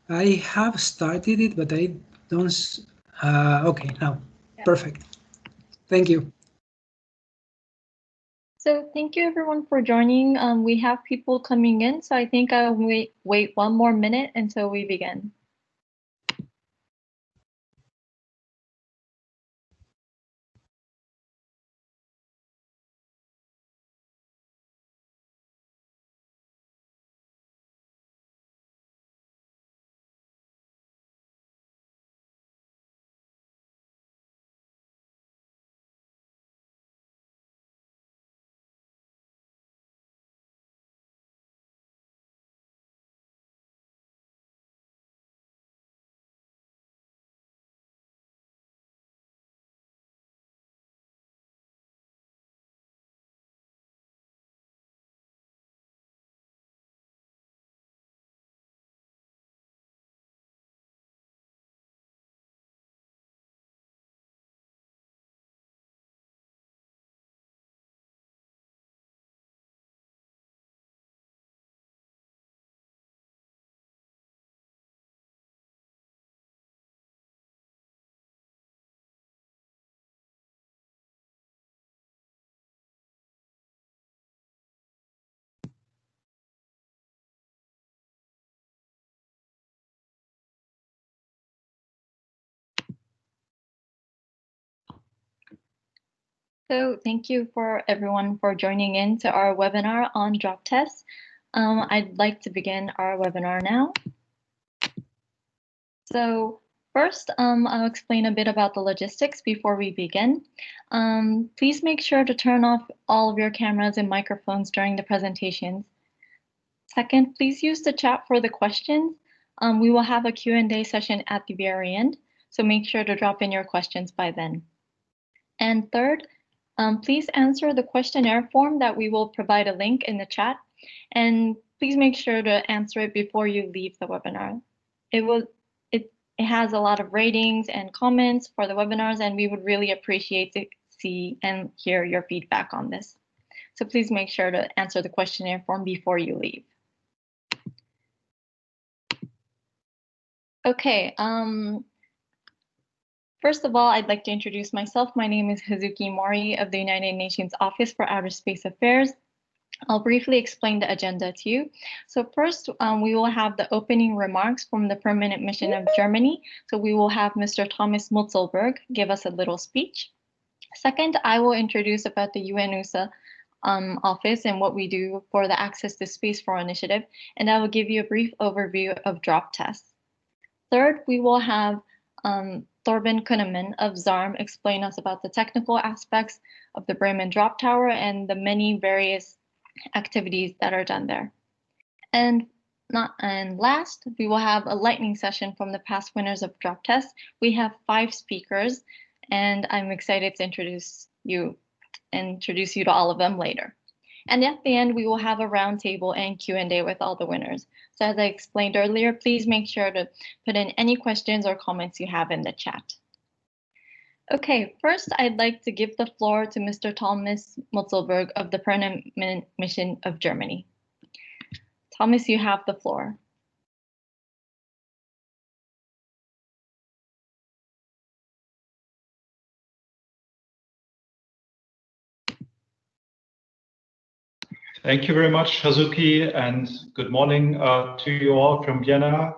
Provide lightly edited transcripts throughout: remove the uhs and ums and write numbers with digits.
I have started it, but I don't. Okay, now. Yeah. Perfect. Thank you. So thank you everyone for joining. We have people coming in, so I think I'll wait one more minute until we begin. So thank you for everyone for joining in to our webinar on drop tests. I'd like to begin our webinar now. So first, I'll explain a bit about the logistics before we begin. Please make sure to turn off all of your cameras and microphones during the presentations. Second, please use the chat for the questions. We will have a Q&A session at the very end, so make sure to drop in your questions by then. And third, please answer the questionnaire form that we will provide a link in the chat, and please make sure to answer it before you leave the webinar. It has a lot of ratings and comments for the webinars, and we would really appreciate to see and hear your feedback on this. So please make sure to answer the questionnaire form before you leave. Okay, first of all, I'd like to introduce myself. My name is Hazuki Mori of the United Nations Office for Outer Space Affairs. I'll briefly explain the agenda to you. So first, we will have the opening remarks from the Permanent Mission of Germany. So we will have Mr. Thomas Mutzelberg give us a little speech. Second, I will introduce about the UNOOSA office and what we do for the Access to Space for initiative, and I will give you a brief overview of drop tests. Third, we will have Thorben Kunneman of ZARM explain us about the technical aspects of the Bremen Drop Tower and the many various activities that are done there. And last, we will have a lightning session from the past winners of drop tests. We have 5 speakers, and I'm excited to introduce you to all of them later. And at the end, we will have a roundtable and Q&A with all the winners. So as I explained earlier, please make sure to put in any questions or comments you have in the chat. Okay, first, I'd like to give the floor to Mr. Thomas Mutzelberg of the Permanent Mission of Germany. Thomas, you have the floor. Thank you very much, Hazuki, and good morning to you all from Vienna.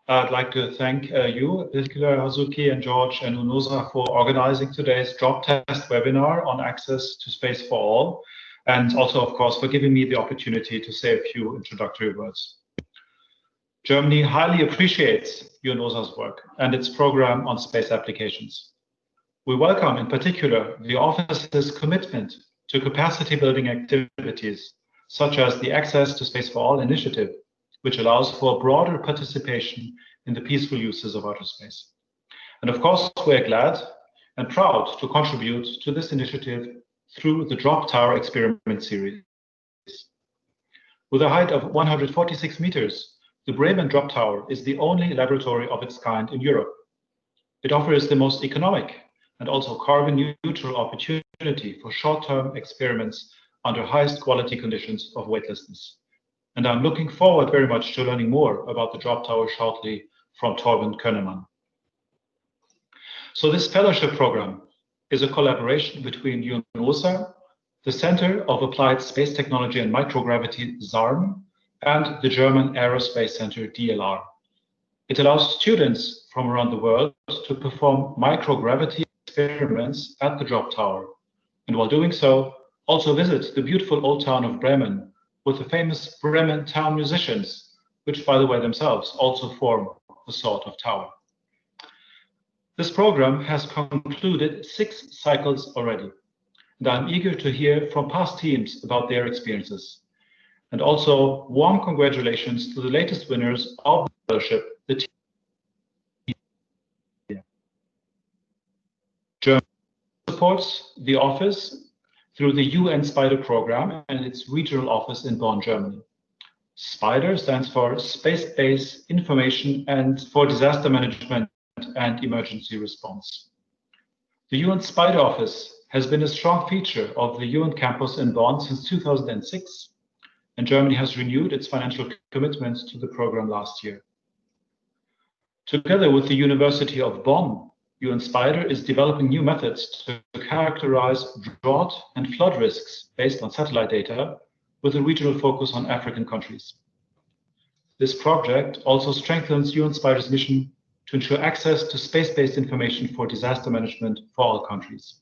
I'd like to thank you, in particular Hazuki and George and UNOOSA, for organizing today's drop test webinar on access to space for all, and also, of course, for giving me the opportunity to say a few introductory words. Germany highly appreciates UNOOSA's work and its program on space applications. We welcome, in particular, the office's commitment to capacity building activities, such as the Access to Space for All initiative, which allows for broader participation in the peaceful uses of outer space. And of course, we're glad and proud to contribute to this initiative through the Drop Tower experiment series. With a height of 146 meters, the Bremen Drop Tower is the only laboratory of its kind in Europe. It offers the most economic and also carbon-neutral opportunity for short-term experiments under highest quality conditions of weightlessness. and I'm looking forward very much to learning more about the Drop Tower shortly from Torben Könnemann. So this fellowship program is a collaboration between UNOOSA, the Center of Applied Space Technology and Microgravity, ZARM, and the German Aerospace Center, DLR. It allows students from around the world to perform microgravity experiments at the Drop Tower, and while doing so, also visit the beautiful old town of Bremen with the famous Bremen town musicians, which, by the way, themselves also form a sort of tower. This program has concluded 6 cycles already, and I'm eager to hear from past teams about their experiences. And also, warm congratulations to the latest winners of the fellowship, the team. Germany supports the office through the UN SPIDER program and its regional office in Bonn, Germany. SPIDER stands for Space-Based Information and for Disaster Management and Emergency Response. The UN SPIDER office has been a strong feature of the UN campus in Bonn since 2006, and Germany has renewed its financial commitments to the program last year. Together with the University of Bonn, UN SPIDER is developing new methods to characterize drought and flood risks based on satellite data, with a regional focus on African countries. This project also strengthens UN SPIDER's mission to ensure access to space-based information for disaster management for all countries.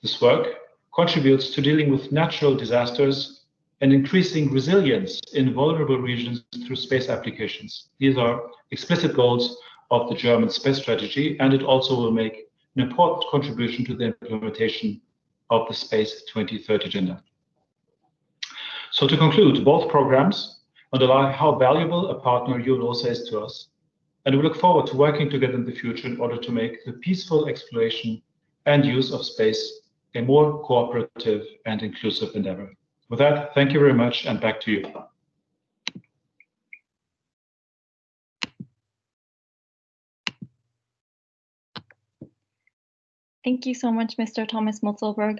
This work contributes to dealing with natural disasters and increasing resilience in vulnerable regions through space applications. These are explicit goals of the German space strategy, and it also will make an important contribution to the implementation of the Space 2030 agenda. So to conclude, both programs underline how valuable a partner UNOOSA is to us, and we look forward to working together in the future in order to make the peaceful exploration and use of space a more cooperative and inclusive endeavor. With that, thank you very much, and back to you. Thank you so much, Mr. Thomas Mutzelberg.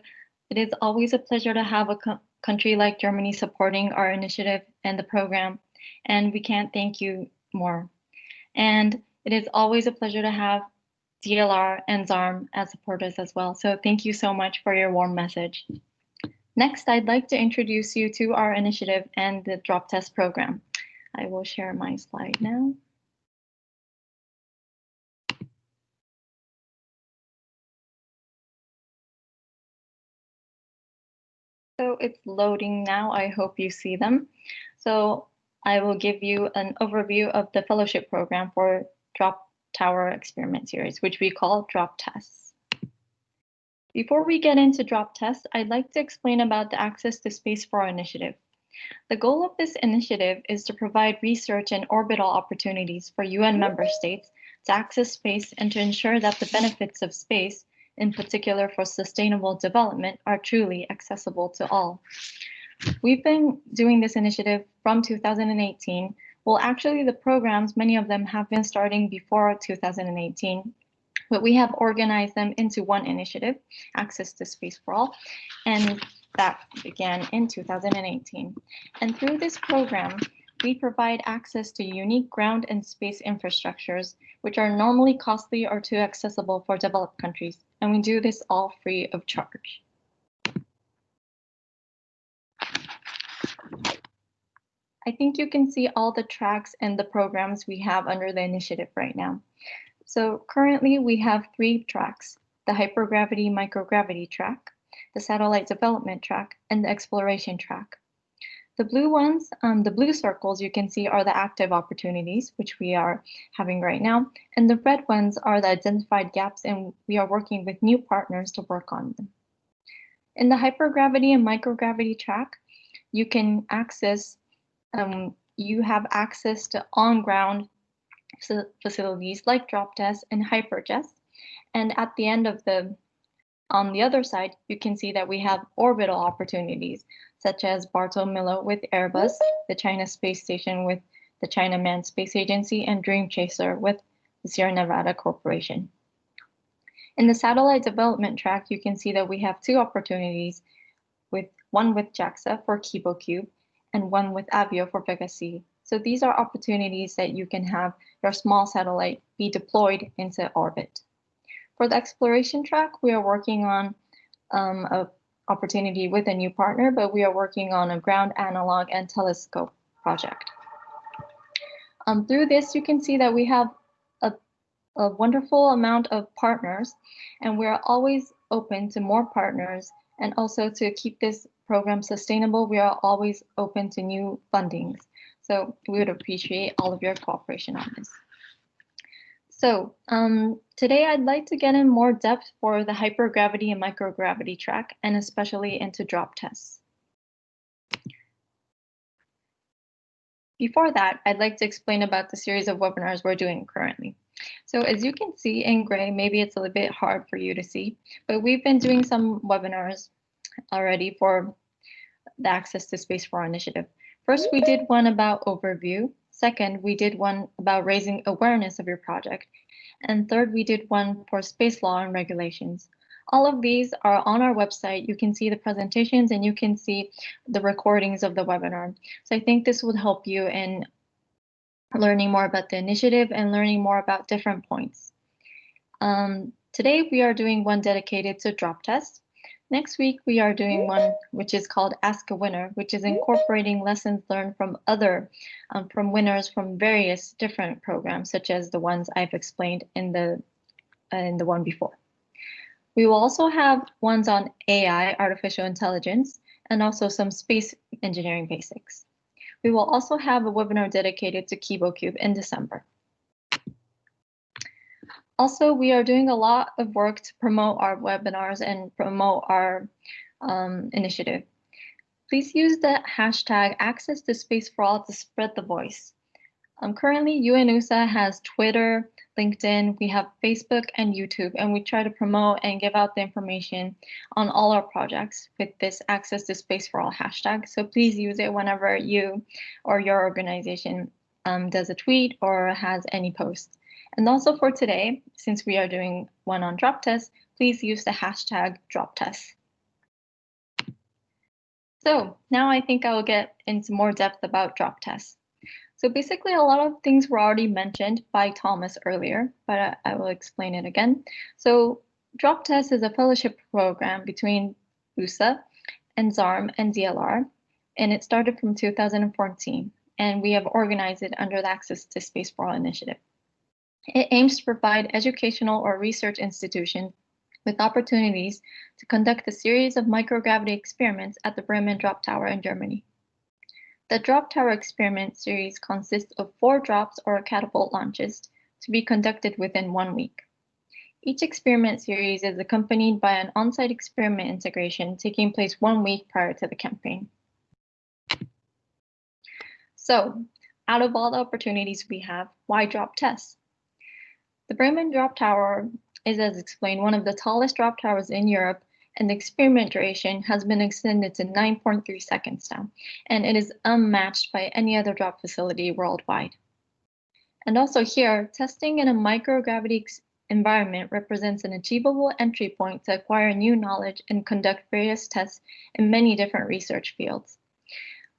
It is always a pleasure to have a country like Germany supporting our initiative and the program, and we can't thank you more. And it is always a pleasure to have DLR and ZARM as supporters as well. So thank you so much for your warm message. Next, I'd like to introduce you to our initiative and the Drop TES program. I will share my slide now. So it's loading now. I hope you see them. So I will give you an overview of the fellowship program for Drop Tower Experiment Series, which we call Drop TES. Before we get into Drop TES, I'd like to explain about the Access to Space for Our initiative. The goal of this initiative is to provide research and orbital opportunities for UN member states to access space and to ensure that the benefits of space, in particular for sustainable development, are truly accessible to all. We've been doing this initiative from 2018. Well, actually, the programs, many of them have been starting before 2018, but we have organized them into one initiative, Access to Space for All, and that began in 2018. And through this program, we provide access to unique ground and space infrastructures, which are normally costly or too accessible for developed countries. And we do this all free of charge. I think you can see all the tracks and the programs we have under the initiative right now. So currently we have 3 tracks: the hypergravity microgravity track, the satellite development track, and the exploration track. The blue ones, the blue circles you can see are the active opportunities, which we are having right now. And the red ones are the identified gaps, and we are working with new partners to work on them. In the hypergravity and microgravity track, you can access, you have access to on-ground facilities like Drop TES and HyperJES. And at the end of on the other side, you can see that we have orbital opportunities, such as Bartolomeo with Airbus, the China Space Station with the China Manned Space Agency, and Dream Chaser with the Sierra Nevada Corporation. In the satellite development track, you can see that we have 2 opportunities, one with JAXA for KiboCube, and one with Avio for Vega C. So these are opportunities that you can have your small satellite be deployed into orbit. For the exploration track, we are working on an opportunity with a new partner, but we are working on a ground analog and telescope project. Through this, you can see that we have a wonderful amount of partners, and we're always open to more partners, and also to keep this program sustainable, we are always open to new fundings. So we would appreciate all of your cooperation on this. So today I'd like to get in more depth for the hypergravity and microgravity track, and especially into drop tests. Before that, I'd like to explain about the series of webinars we're doing currently. So as you can see in gray, maybe it's a little bit hard for you to see, but we've been doing some webinars already for the Access to Space for All initiative. First, we did one about overview. Second, we did one about raising awareness of your project. And third, we did one for space law and regulations. All of these are on our website. You can see the presentations and you can see the recordings of the webinar. So I think this would help you in learning more about the initiative and learning more about different points. Today, we are doing one dedicated to drop tests. Next week, we are doing one which is called Ask a Winner, which is incorporating lessons learned from from winners from various different programs, such as the ones I've explained in the one before. We will also have ones on AI, artificial intelligence, and also some space engineering basics. We will also have a webinar dedicated to KiboCube in December. Also, we are doing a lot of work to promote our webinars and promote our initiative. Please use the hashtag Access to Space for All to spread the voice. Currently, UNOOSA has Twitter, LinkedIn, we have Facebook and YouTube, and we try to promote and give out the information on all our projects with this Access to Space for All hashtag. So please use it whenever you or your organization does a tweet or has any post. And also for today, since we are doing one on drop tests, please use the hashtag DropTES. So now I think I will get into more depth about drop tests. So basically, a lot of things were already mentioned by Thomas earlier, but I will explain it again. So drop test is a fellowship program between UNOOSA and ZARM and DLR, and it started from 2014, and we have organized it under the Access to Space for All initiative. It aims to provide educational or research institutions with opportunities to conduct a series of microgravity experiments at the Bremen Drop Tower in Germany. The Drop Tower experiment series consists of 4 drops or catapult launches to be conducted within 1 week. Each experiment series is accompanied by an on-site experiment integration taking place 1 week prior to the campaign. So, out of all the opportunities we have, why drop tests? The Bremen Drop Tower is, as explained, one of the tallest drop towers in Europe, and the experiment duration has been extended to 9.3 seconds now, and it is unmatched by any other drop facility worldwide. And also here, testing in a microgravity environment represents an achievable entry point to acquire new knowledge and conduct various tests in many different research fields.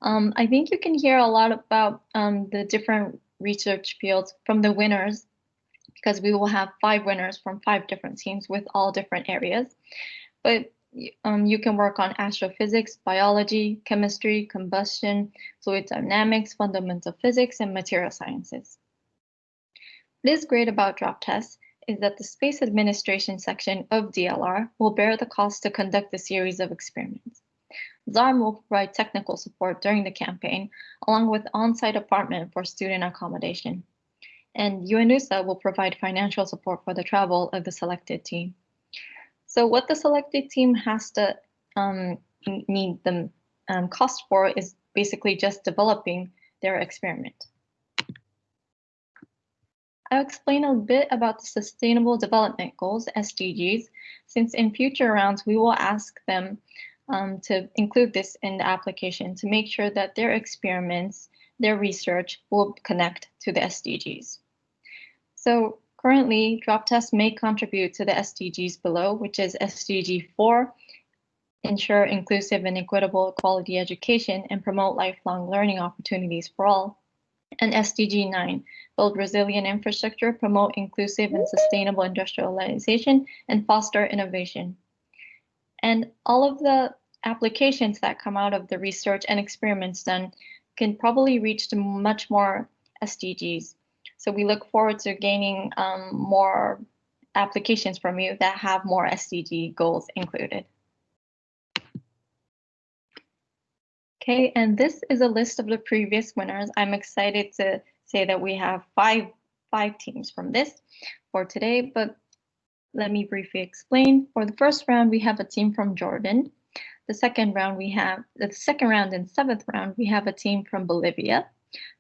I think you can hear a lot about the different research fields from the winners, because we will have 5 winners from 5 different teams with all different areas. But you can work on astrophysics, biology, chemistry, combustion, fluid dynamics, fundamental physics, and material sciences. What is great about drop tests is that the Space Administration section of DLR will bear the cost to conduct a series of experiments. ZARM will provide technical support during the campaign, along with on-site apartment for student accommodation. And UNOOSA will provide financial support for the travel of the selected team. So what the selected team has to need the cost for is basically just developing their experiment. I'll explain a bit about the Sustainable Development Goals, SDGs, since in future rounds we will ask them to include this in the application to make sure that their experiments, their research will connect to the SDGs. So currently, drop tests may contribute to the SDGs below, which is SDG 4, ensure inclusive and equitable quality education, and promote lifelong learning opportunities for all. And SDG 9, build resilient infrastructure, promote inclusive and sustainable industrialization, and foster innovation. And all of the applications that come out of the research and experiments done can probably reach to much more SDGs. So we look forward to gaining more applications from you that have more SDG goals included. Okay, and this is a list of the previous winners. I'm excited to say that we have five teams from this for today, but let me briefly explain. For the first round, we have a team from Jordan. The second round and seventh round, we have a team from Bolivia.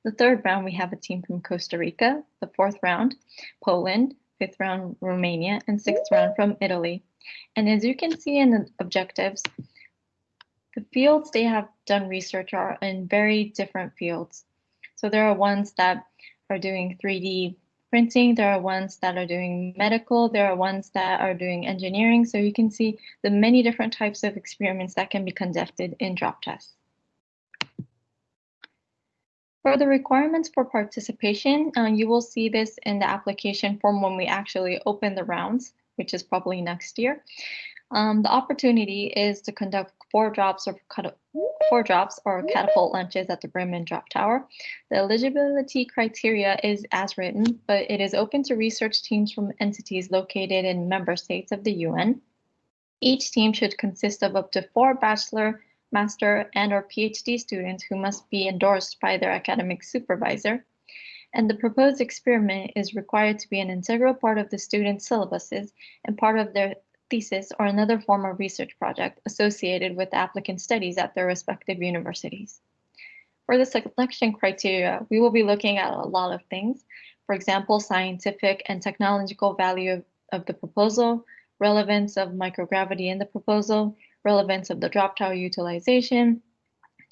The third round, we have a team from Costa Rica. The fourth round, Poland. Fifth round, Romania, and sixth round from Italy. And as you can see in the objectives, the fields they have done research are in very different fields. So there are ones that are doing 3D printing, there are ones that are doing medical, there are ones that are doing engineering. So you can see the many different types of experiments that can be conducted in DropTES. For the requirements for participation, you will see this in the application form when we actually open the rounds, which is probably next year. The opportunity is to conduct 4 drops or catapult launches at the Bremen Drop Tower. The eligibility criteria is as written, but it is open to research teams from entities located in member states of the UN. Each team should consist of up to 4 bachelor, master, and/or PhD students who must be endorsed by their academic supervisor. And the proposed experiment is required to be an integral part of the students' syllabuses and part of their thesis or another form of research project associated with applicant studies at their respective universities. For the selection criteria, we will be looking at a lot of things. For example, scientific and technological value of the proposal, relevance of microgravity in the proposal, relevance of the drop tower utilization,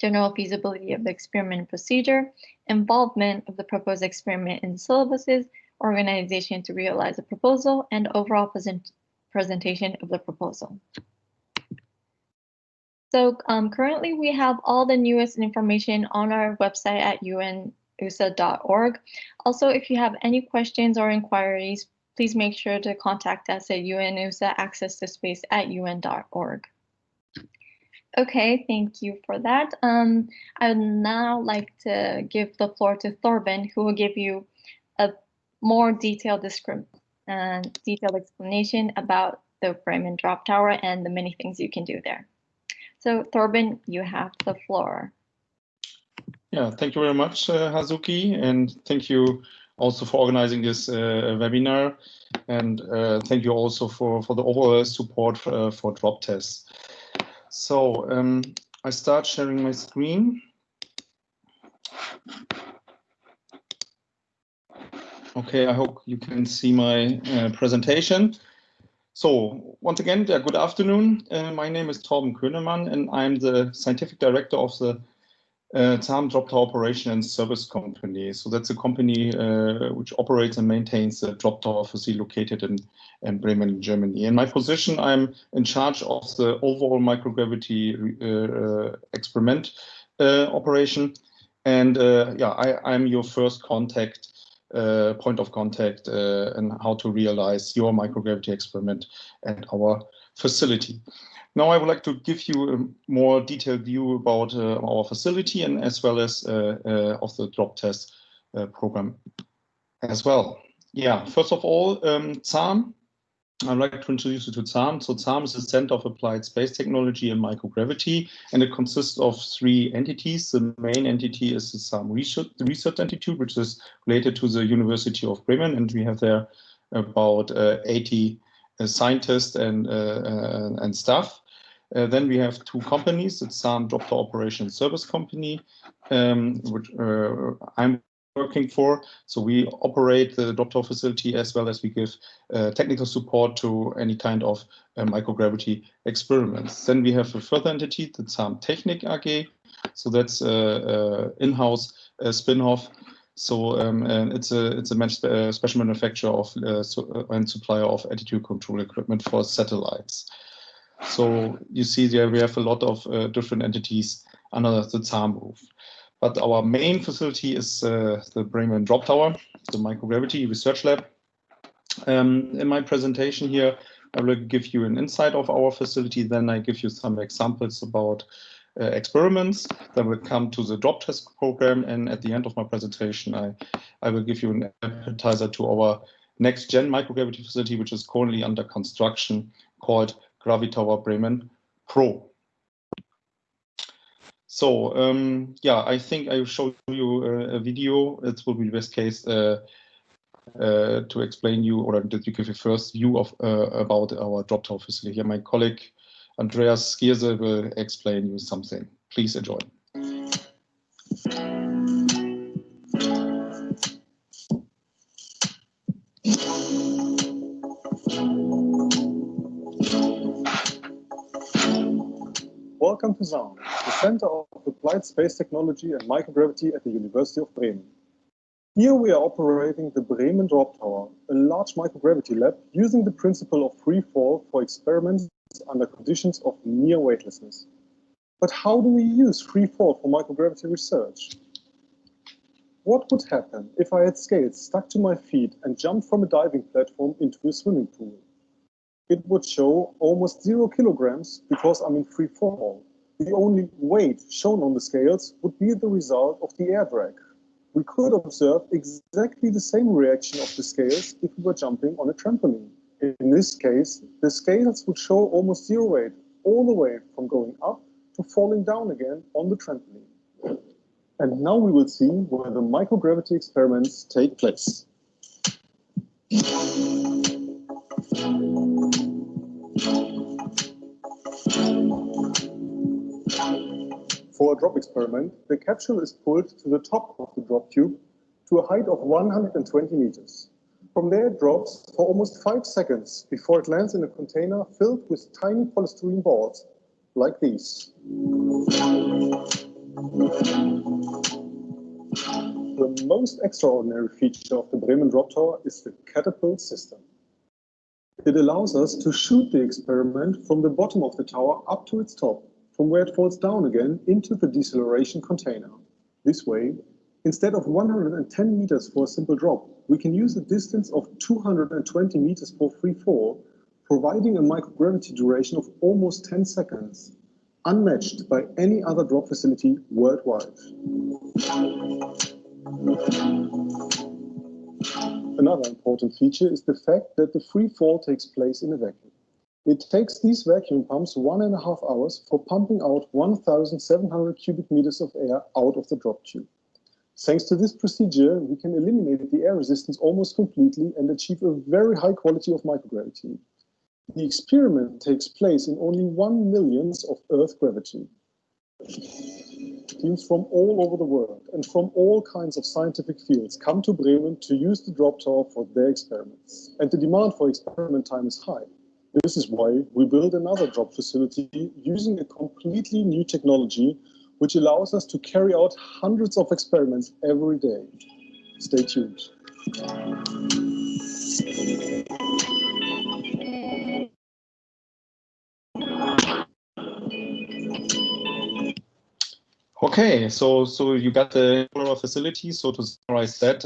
general feasibility of the experiment procedure, involvement of the proposed experiment in the syllabuses, organization to realize the proposal, and overall presentation of the proposal. So currently we have all the newest information on our website at unoosa.org. Also, if you have any questions or inquiries, please make sure to contact us at UNOOSA access to space at un.org. Okay, thank you for that. I would now like to give the floor to Thorben, who will give you a more detailed explanation about the Bremen Drop Tower and the many things you can do there. So Thorben, you have the floor. Yeah, thank you very much, Hazuki, and thank you also for organizing this webinar, and thank you also for the overall support for DropTES. So I start sharing my screen. Okay, I hope you can see my presentation. So once again, good afternoon. My name is Torben Könemann, and I'm the scientific director of the ZARM Drop Tower Operation and Service Company. So that's a company which operates and maintains the drop tower facility located in Bremen, Germany. In my position, I'm in charge of the overall microgravity experiment operation. And I'm your first contact, point of contact, and how to realize your microgravity experiment at our facility. Now I would like to give you a more detailed view about our facility and as well as of the DropTES program as well. Yeah, first of all, ZARM. I'd like to introduce you to ZARM. So ZARM is the Center of Applied Space Technology and Microgravity, and it consists of 3 entities. The main entity is the ZARM Research Institute, which is related to the University of Bremen, and we have there about 80 scientists and staff. Then we have 2 companies. It's ZARM Drop Tower Operation Service Company, which I'm working for. So we operate the drop tower facility as well as we give technical support to any kind of microgravity experiments. Then we have a further entity, the ZARM Technik AG. So that's in-house spin-off. So it's a special manufacturer of and supplier of attitude control equipment for satellites. So you see there we have a lot of different entities under the ZARM roof. But our main facility is the Bremen Drop Tower, the Microgravity Research Lab. In my presentation here, I will give you an insight of our facility. Then I give you some examples about experiments. Then we'll come to the Drop TES program. And at the end of my presentation, I will give you an appetizer to our next gen microgravity facility, which is currently under construction, called Gravitower Bremen Pro. So yeah, I think I will show you a video. It will be best case to explain you, or to give you first view of about our Drop Tower facility. Here, my colleague Andreas Gierse will explain you something. Please enjoy. Welcome to ZARM, the Center of Applied Space Technology and Microgravity at the University of Bremen. Here we are operating the Bremen Drop Tower, a large microgravity lab using the principle of free fall for experiments under conditions of near weightlessness. But how do we use free fall for microgravity research? What would happen if I had scales stuck to my feet and jumped from a diving platform into a swimming pool? It would show almost 0 kilograms because I'm in free fall. The only weight shown on the scales would be the result of the air drag. We could observe exactly the same reaction of the scales if we were jumping on a trampoline. In this case, the scales would show almost 0 weight all the way from going up to falling down again on the trampoline. And now we will see where the microgravity experiments take place. For a drop experiment, the capsule is pulled to the top of the drop tube to a height of 120 meters. From there it drops for almost 5 seconds before it lands in a container filled with tiny polystyrene balls, like these. The most extraordinary feature of the Bremen Drop Tower is the catapult system. It allows us to shoot the experiment from the bottom of the tower up to its top, from where it falls down again into the deceleration container. This way, instead of 110 meters for a simple drop, we can use a distance of 220 meters for free fall, providing a microgravity duration of almost 10 seconds, unmatched by any other drop facility worldwide. Another important feature is the fact that the free fall takes place in a vacuum. It takes these vacuum pumps 1.5 hours for pumping out 1,700 cubic meters of air out of the drop tube. Thanks to this procedure, we can eliminate the air resistance almost completely and achieve a very high quality of microgravity. The experiment takes place in only 1/1,000,000th of Earth gravity. Teams from all over the world and from all kinds of scientific fields come to Bremen to use the drop tower for their experiments. And the demand for experiment time is high. This is why we built another drop facility using a completely new technology, which allows us to carry out hundreds of experiments every day. Stay tuned. Okay, so you got the facility. So to summarize that,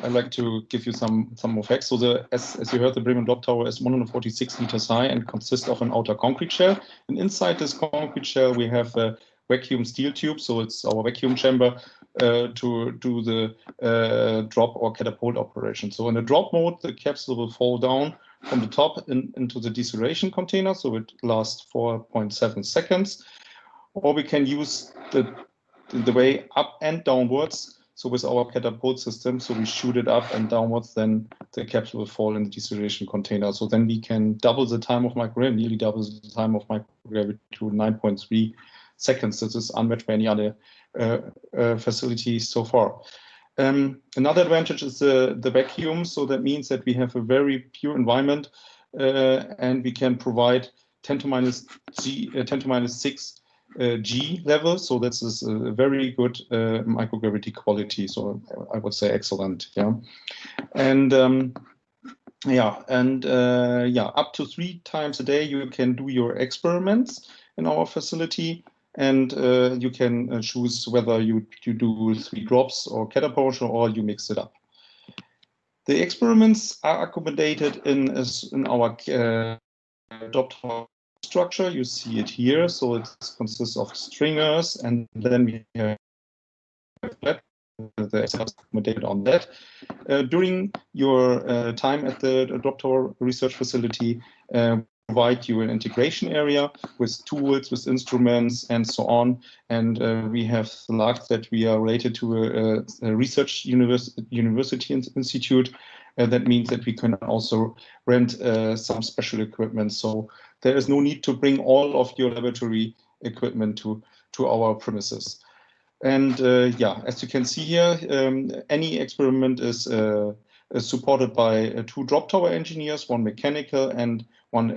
I'd like to give you some more facts. So as you heard, the Bremen Drop Tower is 146 meters high and consists of an outer concrete shell. And inside this concrete shell, we have a vacuum steel tube. So it's our vacuum chamber to do the drop or catapult operation. So in a drop mode, the capsule will fall down from the top into the deceleration container. So it lasts 4.7 seconds. Or we can use the way up and downwards. So with our catapult system, so we shoot it up and downwards, then the capsule will fall in the deceleration container. So then we can double the time of microgravity, nearly double the time of microgravity to 9.3 seconds. This is unmatched by any other facility so far. Another advantage is the vacuum. So that means that we have a very pure environment and we can provide 10 to minus 6 G level, so this is a very good microgravity quality. So I would say excellent. Yeah, and Yeah, and yeah, up to 3 times a day you can do your experiments in our facility, and you can choose whether you do 3 drops or catapulture or you mix it up. The experiments are accommodated in our Drop Tower structure. You see it here, so it consists of stringers, and then we have the accommodated on that. During your time at the Drop Tower research facility, provide you an integration area with tools, with instruments, and so on. And we have the luck that we are related to a research university institute. That means that we can also rent some special equipment. So there is no need to bring all of your laboratory equipment to our premises. And yeah, as you can see here, any experiment is supported by 2 drop tower engineers, 1 mechanical and 1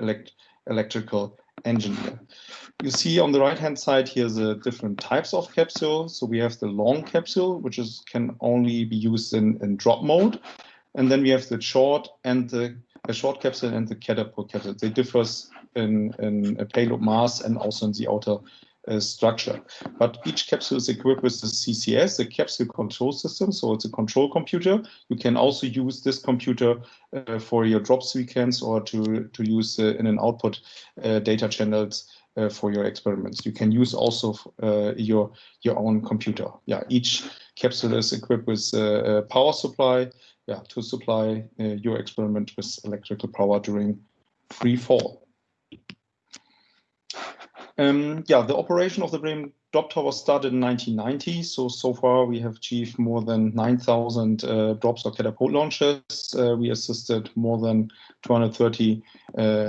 electrical engineer. You see on the right-hand side here the different types of capsule. So we have the long capsule, which can only be used in drop mode. And then we have the short and the short capsule and the catapult capsule. They differ in a payload mass and also in the outer structure. But each capsule is equipped with the CCS, the capsule control system. So it's a control computer. You can also use this computer for your drop sequence or to use in and output data channels for your experiments. You can use also your own computer. Yeah, each capsule is equipped with a power supply, yeah, to supply your experiment with electrical power during free fall. Yeah, the operation of the Bremen Drop Tower started in 1990. So far we have achieved more than 9,000 drops or catapult launches. We assisted more than 230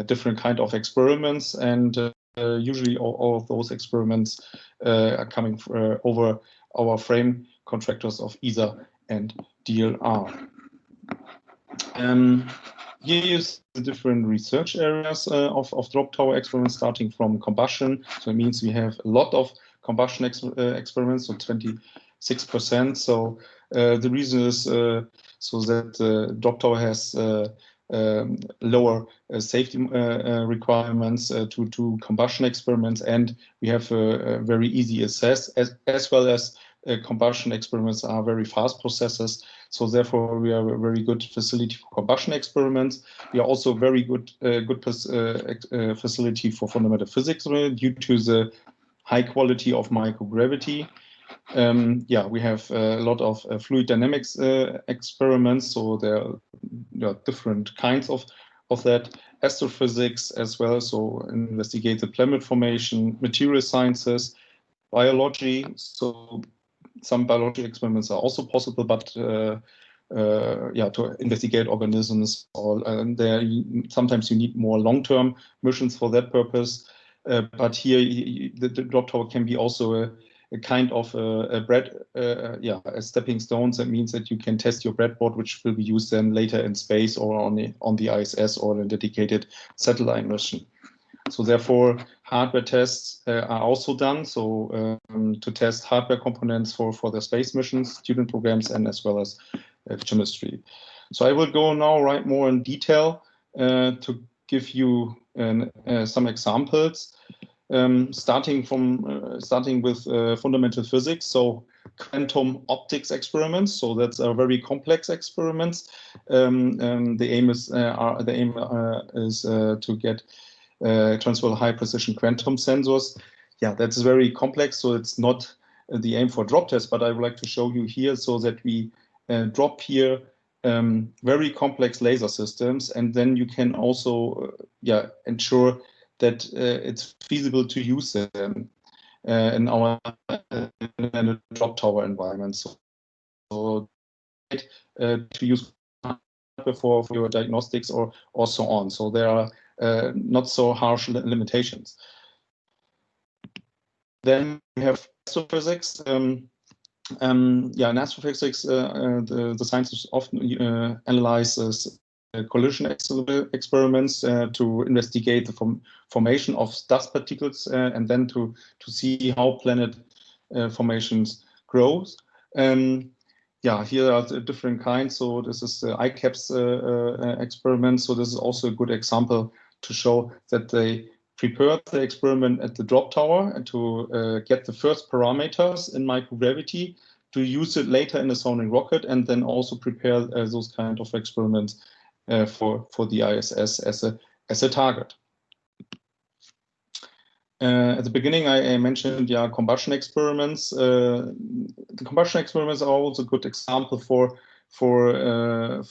different kind of experiments, and usually all of those experiments are coming over our frame contractors of ESA and DLR. Here you see the different research areas of drop tower experiments, starting from combustion. So it means we have a lot of combustion experiments, so 26%. So the reason is so that the drop tower has lower safety requirements to combustion experiments, and we have a very easy access, as well as combustion experiments are very fast processes. So therefore, we are a very good facility for combustion experiments. We are also very good facility for fundamental physics due to the high quality of microgravity. Yeah, we have a lot of fluid dynamics experiments. So there are different kinds of that. Astrophysics as well. So investigate the planet formation, material sciences, biology. So some biology experiments are also possible, but yeah, to investigate organisms, or sometimes you need more long-term missions for that purpose. But here, the drop tower can be also a kind of a stepping stone. That means that you can test your breadboard, which will be used then later in space or on the ISS or a dedicated satellite mission. So therefore, hardware tests are also done. So to test hardware components for the space missions, student programs, and as well as chemistry. So I will go now right more in detail to give you some examples, starting with fundamental physics. So quantum optics experiments. So that's a very complex experiments. The aim is to get transfer high precision quantum sensors. Yeah, that's very complex. So it's not the aim for drop test, but I would like to show you here so that we drop here very complex laser systems, and then you can also ensure that it's feasible to use them in our drop tower environment. So to use for your diagnostics or so on. So there are not so harsh limitations. Then we have astrophysics. In astrophysics, the scientists often analyze collision experiments to investigate the formation of dust particles and then to see how planet formations grows. yeah, here are the different kinds. So this is the ICAPS experiment. So this is also a good example to show that they prepared the experiment at the drop tower and to get the first parameters in microgravity, to use it later in a sounding rocket, and then also prepare those kind of experiments for the ISS as a target. At the beginning, I mentioned combustion experiments. The combustion experiments are also a good example for the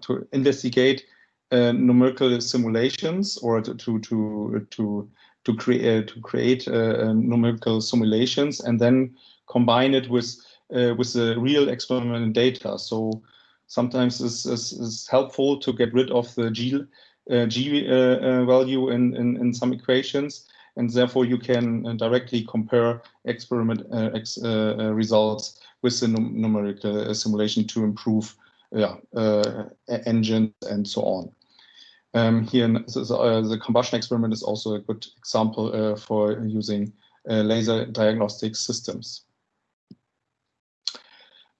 to investigate numerical simulations, or to create numerical simulations and then combine it with the real experimental data. So sometimes this is helpful to get rid of the G value in some equations, and therefore you can directly compare experiment results with the numerical simulation to improve engines and so on. Here, the combustion experiment is also a good example for using laser diagnostic systems.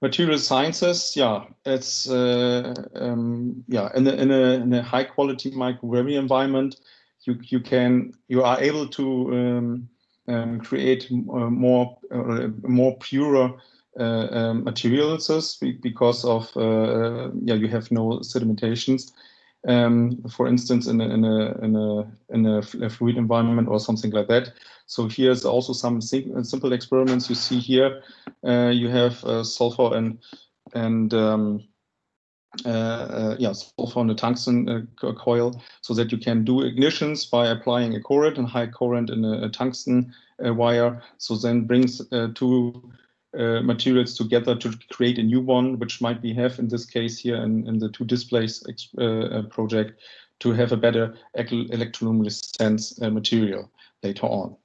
Material sciences, it's in a high quality microgravity environment, you are able to create more pure materials because of you have no sedimentations. For instance, in a fluid environment or something like that. So here's also some simple experiments you see here. You have sulfur and sulfur on a tungsten coil, so that you can do ignitions by applying a current and high current in a tungsten wire. So then brings two materials together to create a new one, which might be have in this case here in the two displays project, to have a better electroluminescence material later on.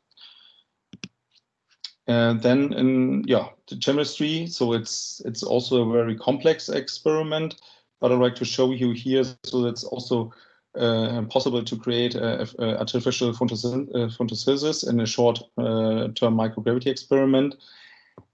Then in the chemistry, so it's also a very complex experiment, but I'd like to show you here. So it's also possible to create artificial photosynthesis in a short-term microgravity experiment.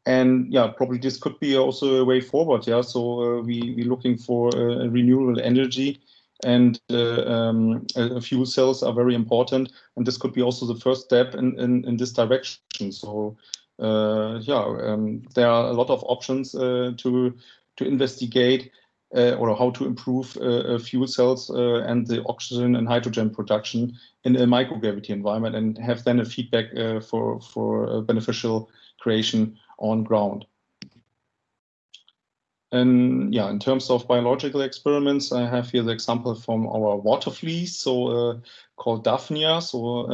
And probably this could be also a way forward. So we're looking for renewable energy, and fuel cells are very important. And this could be also the first step in this direction. So there are a lot of options to investigate or how to improve fuel cells and the oxygen and hydrogen production in a microgravity environment, and have then a feedback for beneficial creation on ground. And in terms of biological experiments, I have here the example from our water fleas, so called Daphnia. So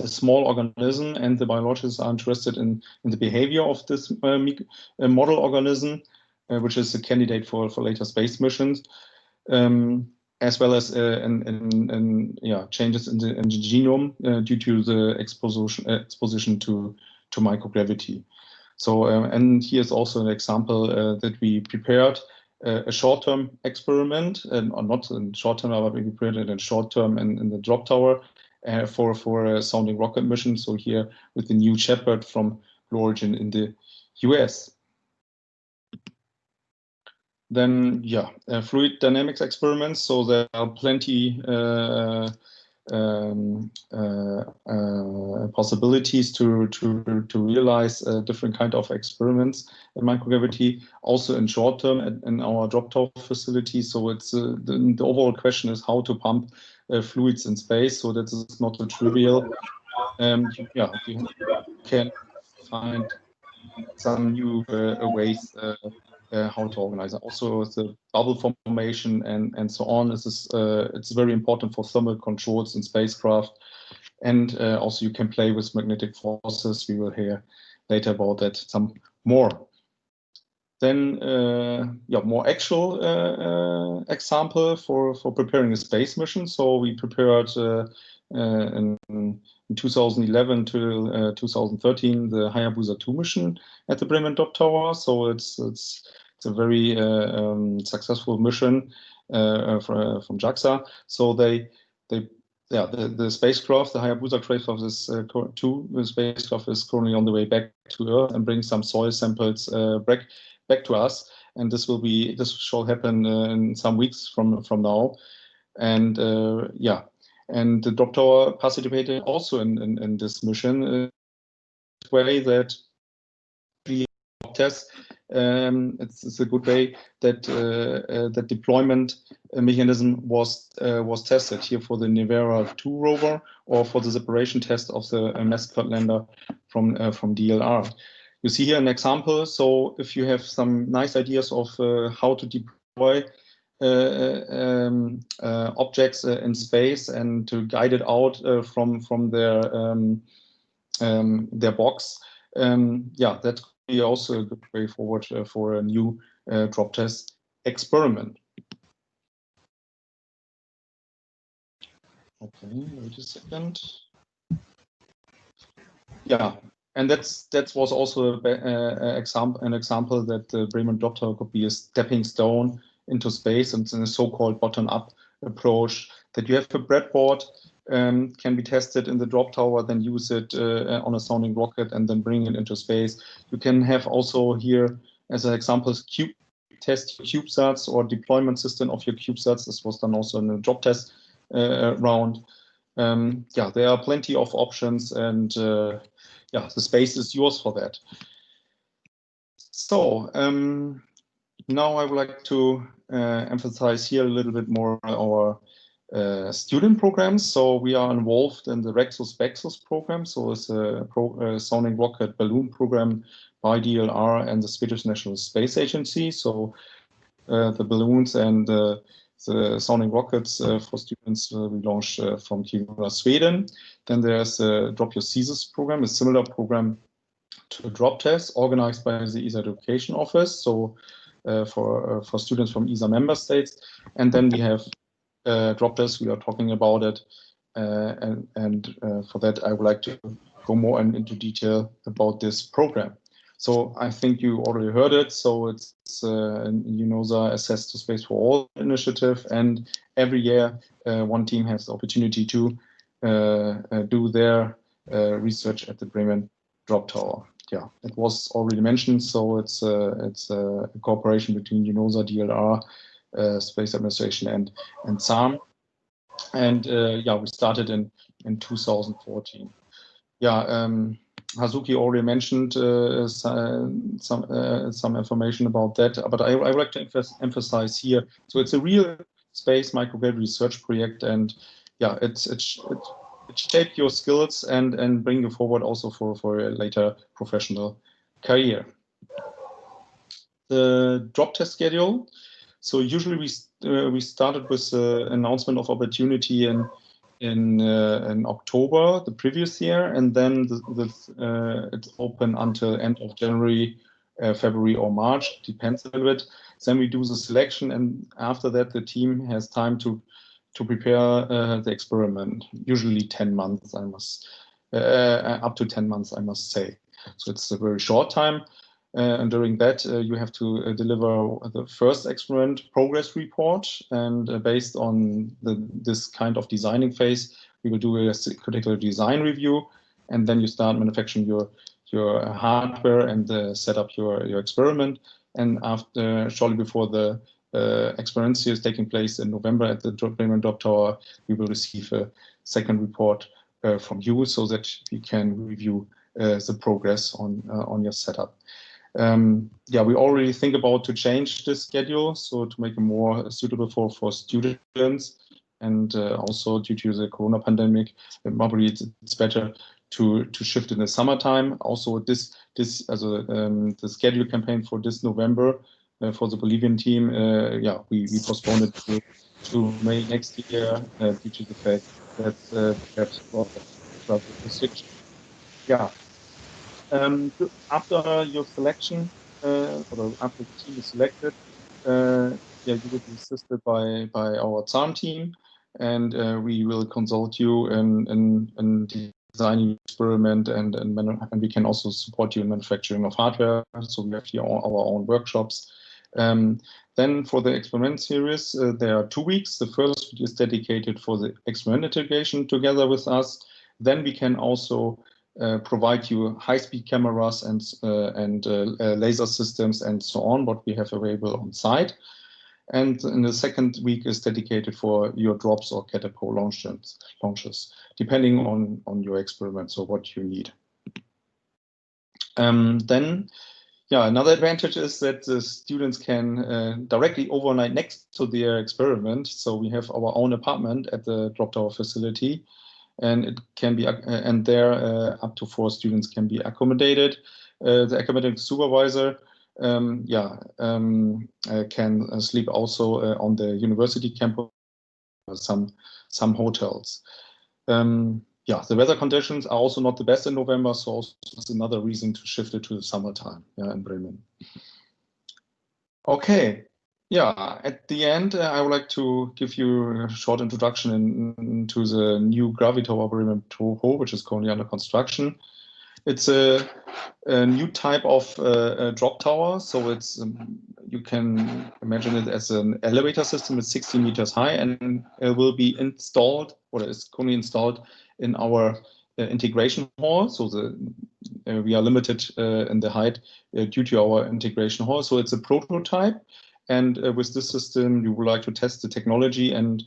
a small organism, and the biologists are interested in the behavior of this model organism, which is a candidate for later space missions, as well as changes in the genome due to the exposition to microgravity. So, and here's also an example that we prepared a short-term experiment, or not in short-term, but we prepared it in short-term in the drop tower for a sounding rocket mission. So here with the New Shepard from Blue Origin in the US. Then, fluid dynamics experiments. So there are plenty possibilities to realize different kind of experiments in microgravity, also in short term in our drop tower facility. So it's the overall question is how to pump fluids in space. So that is not a trivial. You can find some new ways how to organize it. Also the bubble formation and so on. This is it's very important for thermal controls in spacecraft, and also you can play with magnetic forces. We will hear later about that some more. Then more actual example for preparing a space mission. So we prepared in 2011 to 2013 the Hayabusa 2 mission at the Bremen Drop Tower. So it's a very successful mission from JAXA. So they yeah, the spacecraft, the Hayabusa spacecraft is the spacecraft is currently on the way back to Earth and bring some soil samples back to us. And this shall happen in some weeks from now. And yeah, and the Drop Tower participated also in this mission way that the test. It's a good way that the deployment mechanism was tested here for the Nevera 2 rover or for the separation test of the mascot lander from DLR. You see here an example. So if you have some nice ideas of how to deploy objects in space and to guide it out from their box, yeah, that could be also a good way forward for a new drop test experiment. Okay, wait a second. Yeah, and that was also an example that the Bremen Drop Tower could be a stepping stone into space, and in a so-called bottom-up approach that you have a breadboard. Can be tested in the drop tower, then use it on a sounding rocket and then bring it into space. You can have also here as an example test your CubeSats or deployment system of your CubeSats. This was done also in the drop test round. Yeah, there are plenty of options, and yeah, the space is yours for that. So now I would like to emphasize here a little bit more our student programs. So we are involved in the Rexus-Bexus program. So it's a sounding rocket balloon program by DLR and the Swedish National Space Agency. So the balloons and the sounding rockets for students we launch from Kiruna, Sweden. Then there's the Drop Your Thesis program, a similar program to Drop TES, organized by the ESA Education Office. So for students from ESA member states. And then we have Drop TES, we are talking about it, and for that I would like to go more into detail about this program. So I think you already heard it. So it's UNOOSA Access to Space for All initiative, and every year one team has the opportunity to do their research at the Bremen Drop Tower. Yeah, it was already mentioned. So it's a cooperation between UNOOSA, DLR, Space Administration and ZARM, and yeah, we started in 2014. Yeah, Hazuki already mentioned some information about that, but I would like to emphasize here. So it's a real space microgravity research project, and yeah, it shaped your skills and bring you forward also for a later professional career. The drop test schedule. So usually we started with announcement of opportunity in October the previous year, and then it's open until end of January, February or March, depends a little bit. Then we do the selection, and after that the team has time to prepare the experiment. Usually 10 months, up to 10 months, I must say. So it's a very short time. And during that, you have to deliver the first experiment progress report. And based on this kind of designing phase, we will do a critical design review. And then you start manufacturing your hardware and set up your experiment. And after, shortly before the experiment is taking place in November at the Bremen Drop Tower, we will receive a second report from you so that we can review the progress on your setup. Yeah, we already think about to change this schedule, so to make it more suitable for students, and also due to the Corona pandemic, probably it's better to shift in the summertime. Also, the schedule campaign for this November for the Bolivian team, yeah, we postponed it to May next year due to the fact that perhaps restriction. Yeah. After your selection, or after the team is selected, yeah, you will be assisted by our ZARM team, and we will consult you in designing experiment, and we can also support you in manufacturing of hardware. So we have here our own workshops. Then Then for the experiment series, there are 2 weeks. The first week is dedicated for the experiment integration together with us. Then we can also provide you high-speed cameras and laser systems and so on, what we have available on site. And in the second week is dedicated for your drops or catapult launches, depending on your experiments or what you need. Then, yeah, another advantage is that the students can directly overnight next to their experiment. So we have our own apartment at the Drop Tower facility, and it can be and there up to 4 students can be accommodated. The academic supervisor can sleep also on the university campus, some hotels. Yeah, the weather conditions are also not the best in November, so it's another reason to shift it to the summertime in Bremen. Okay, yeah, at the end, I would like to give you a short introduction into the new gravity tower Bremen Drop Tower, which is currently under construction. It's a new type of drop tower, so it's you can imagine it as an elevator system. It's 60 meters high, and it will be installed, or is currently installed, in our integration hall. So we are limited in the height due to our integration hall. So it's a prototype, and with this system, you would like to test the technology and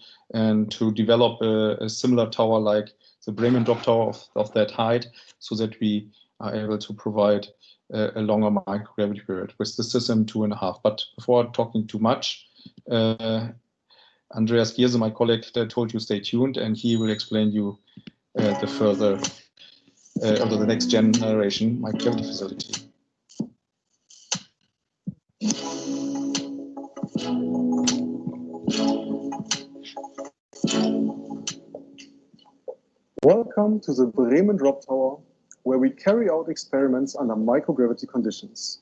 to develop a similar tower like the Bremen Drop Tower of that height, so that we are able to provide a longer microgravity period with the system 2.5. But before talking too much, Andreas Gierse, my colleague, told you stay tuned, and he will explain you the further under the next generation microgravity facility. Welcome to the Bremen Drop Tower, where we carry out experiments under microgravity conditions.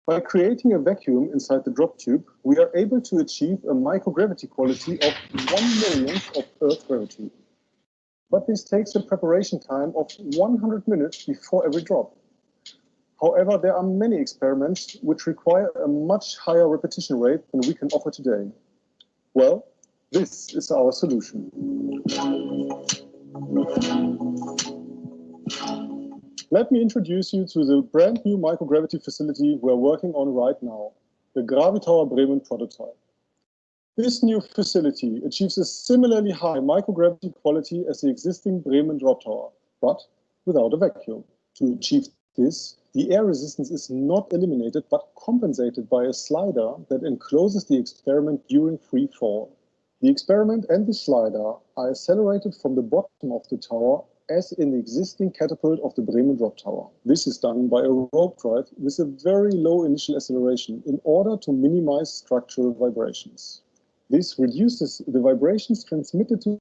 By creating a vacuum inside the drop tube, we are able to achieve a microgravity quality of 1/1,000,000th of Earth gravity. But this takes a preparation time of 100 minutes before every drop. However, there are many experiments which require a much higher repetition rate than we can offer today. Well, this is our solution. Let me introduce you to the brand new microgravity facility we're working on right now, the Gravity Tower Bremen prototype. This new facility achieves a similarly high microgravity quality as the existing Bremen Drop Tower, but without a vacuum. To achieve this, the air resistance is not eliminated but compensated by a slider that encloses the experiment during free fall. The experiment and the slider are accelerated from the bottom of the tower as in the existing catapult of the Bremen Drop Tower. This is done by a rope drive with a very low initial acceleration in order to minimize structural vibrations. This reduces the vibrations transmitted to the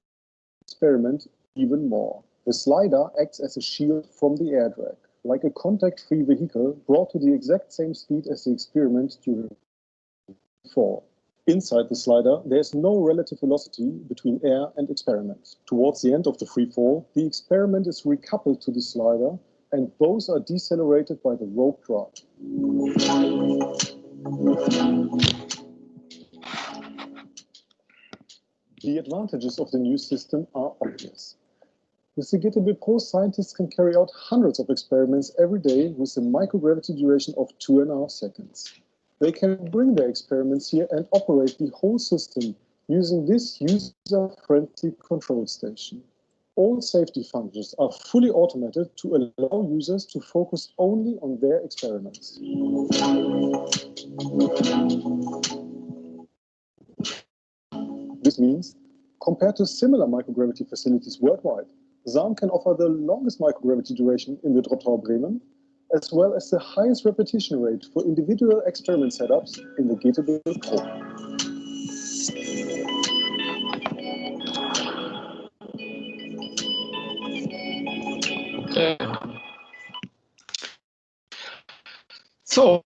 experiment even more. The slider acts as a shield from the air drag, like a contact-free vehicle brought to the exact same speed as the experiment during fall. Inside the slider, there is no relative velocity between air and experiment. Towards the end of the free fall, the experiment is recoupled to the slider, and both are decelerated by the rope drive. The advantages of the new system are obvious. With the GitHub Pro, scientists can carry out hundreds of experiments every day with a microgravity duration of 2.5 seconds. They can bring their experiments here and operate the whole system using this user-friendly control station. All safety functions are fully automated to allow users to focus only on their experiments. This means, compared to similar microgravity facilities worldwide, ZARM can offer the longest microgravity duration in the Drop Tower Bremen, as well as the highest repetition rate for individual experiment setups in the GTB Pro. So,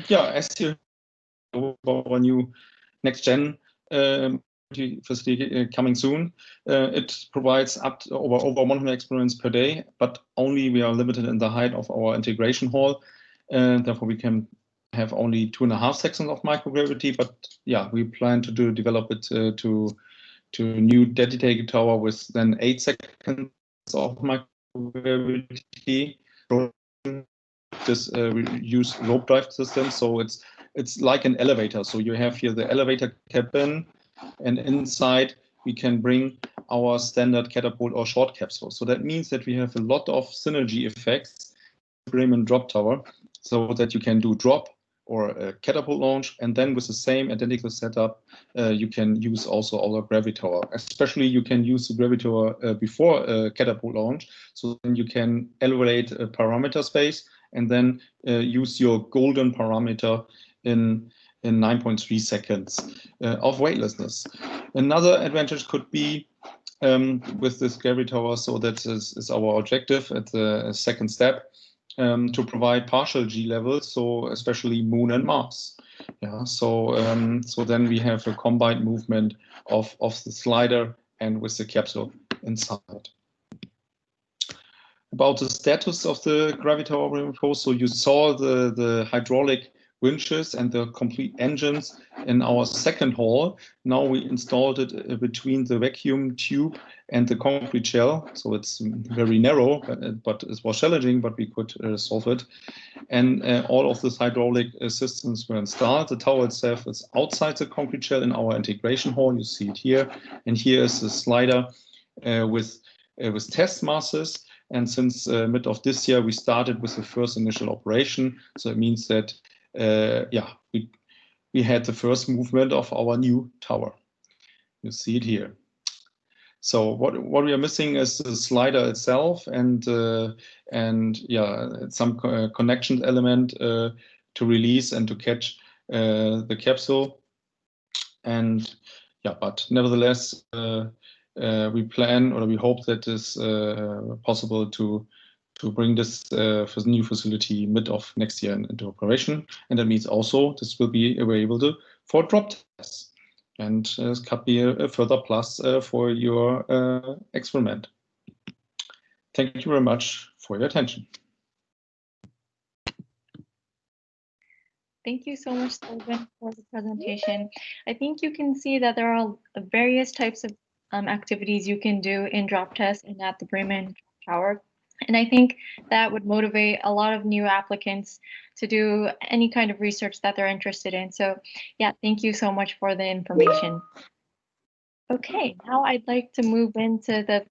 yeah, as you know about our new next-gen facility coming soon, it provides up to over 100 experiments per day, but only we are limited in the height of our integration hall, and therefore we can have only 2.5 seconds of microgravity, but yeah, we plan to develop it to a new dedicated tower with then 8 seconds of microgravity. This use rope drive system, so it's like an elevator. So you have here the elevator cabin, and inside we can bring our standard catapult or short capsule. So that means that we have a lot of synergy effects Bremen Drop Tower, so that you can do drop or a catapult launch, and then with the same identical setup, you can use also our gravity tower. Especially you can use the gravity tower before a catapult launch, so then you can elevate a parameter space and then use your golden parameter in 9.3 seconds of weightlessness. Another advantage could be with this gravity tower, so that is our objective at the second step, to provide partial G levels, so especially Moon and Mars. Yeah, so then we have a combined movement of the slider and with the capsule inside. About the status of the gravity tower repose, so you saw the hydraulic winches and the complete engines in our second hall. Now we installed it between the vacuum tube and the concrete shell, so it's very narrow, but it was challenging, but we could solve it. And all of these hydraulic systems were installed. The tower itself is outside the concrete shell in our integration hall. You see it here, and here is the slider with test masses. And since mid of this year, we started with the first initial operation. So it means that we had the first movement of our new tower. You see it here. So what we are missing is the slider itself and some connection element to release and to catch the capsule. And yeah, but nevertheless, we plan, or we hope that it's possible to bring this new facility mid of next year into operation. And that means also this will be available for drop tests. And this could be a further plus for your experiment. Thank you very much for your attention. Thank you so much, Steven, for the presentation. I think you can see that there are various types of activities you can do in drop tests and at the Bremen Tower. And I think that would motivate a lot of new applicants to do any kind of research that they're interested in. So yeah, thank you so much for the information. Okay, now I'd like to move into the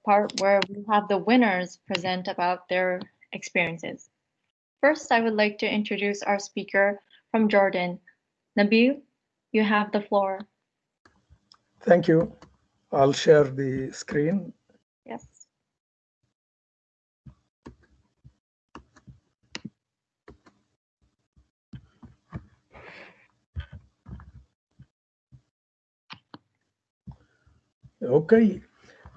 part where we have the winners present about their experiences. First, I would like to introduce our speaker from Jordan. Nabil, you have the floor. Thank you. I'll share the screen. Yes. Okay,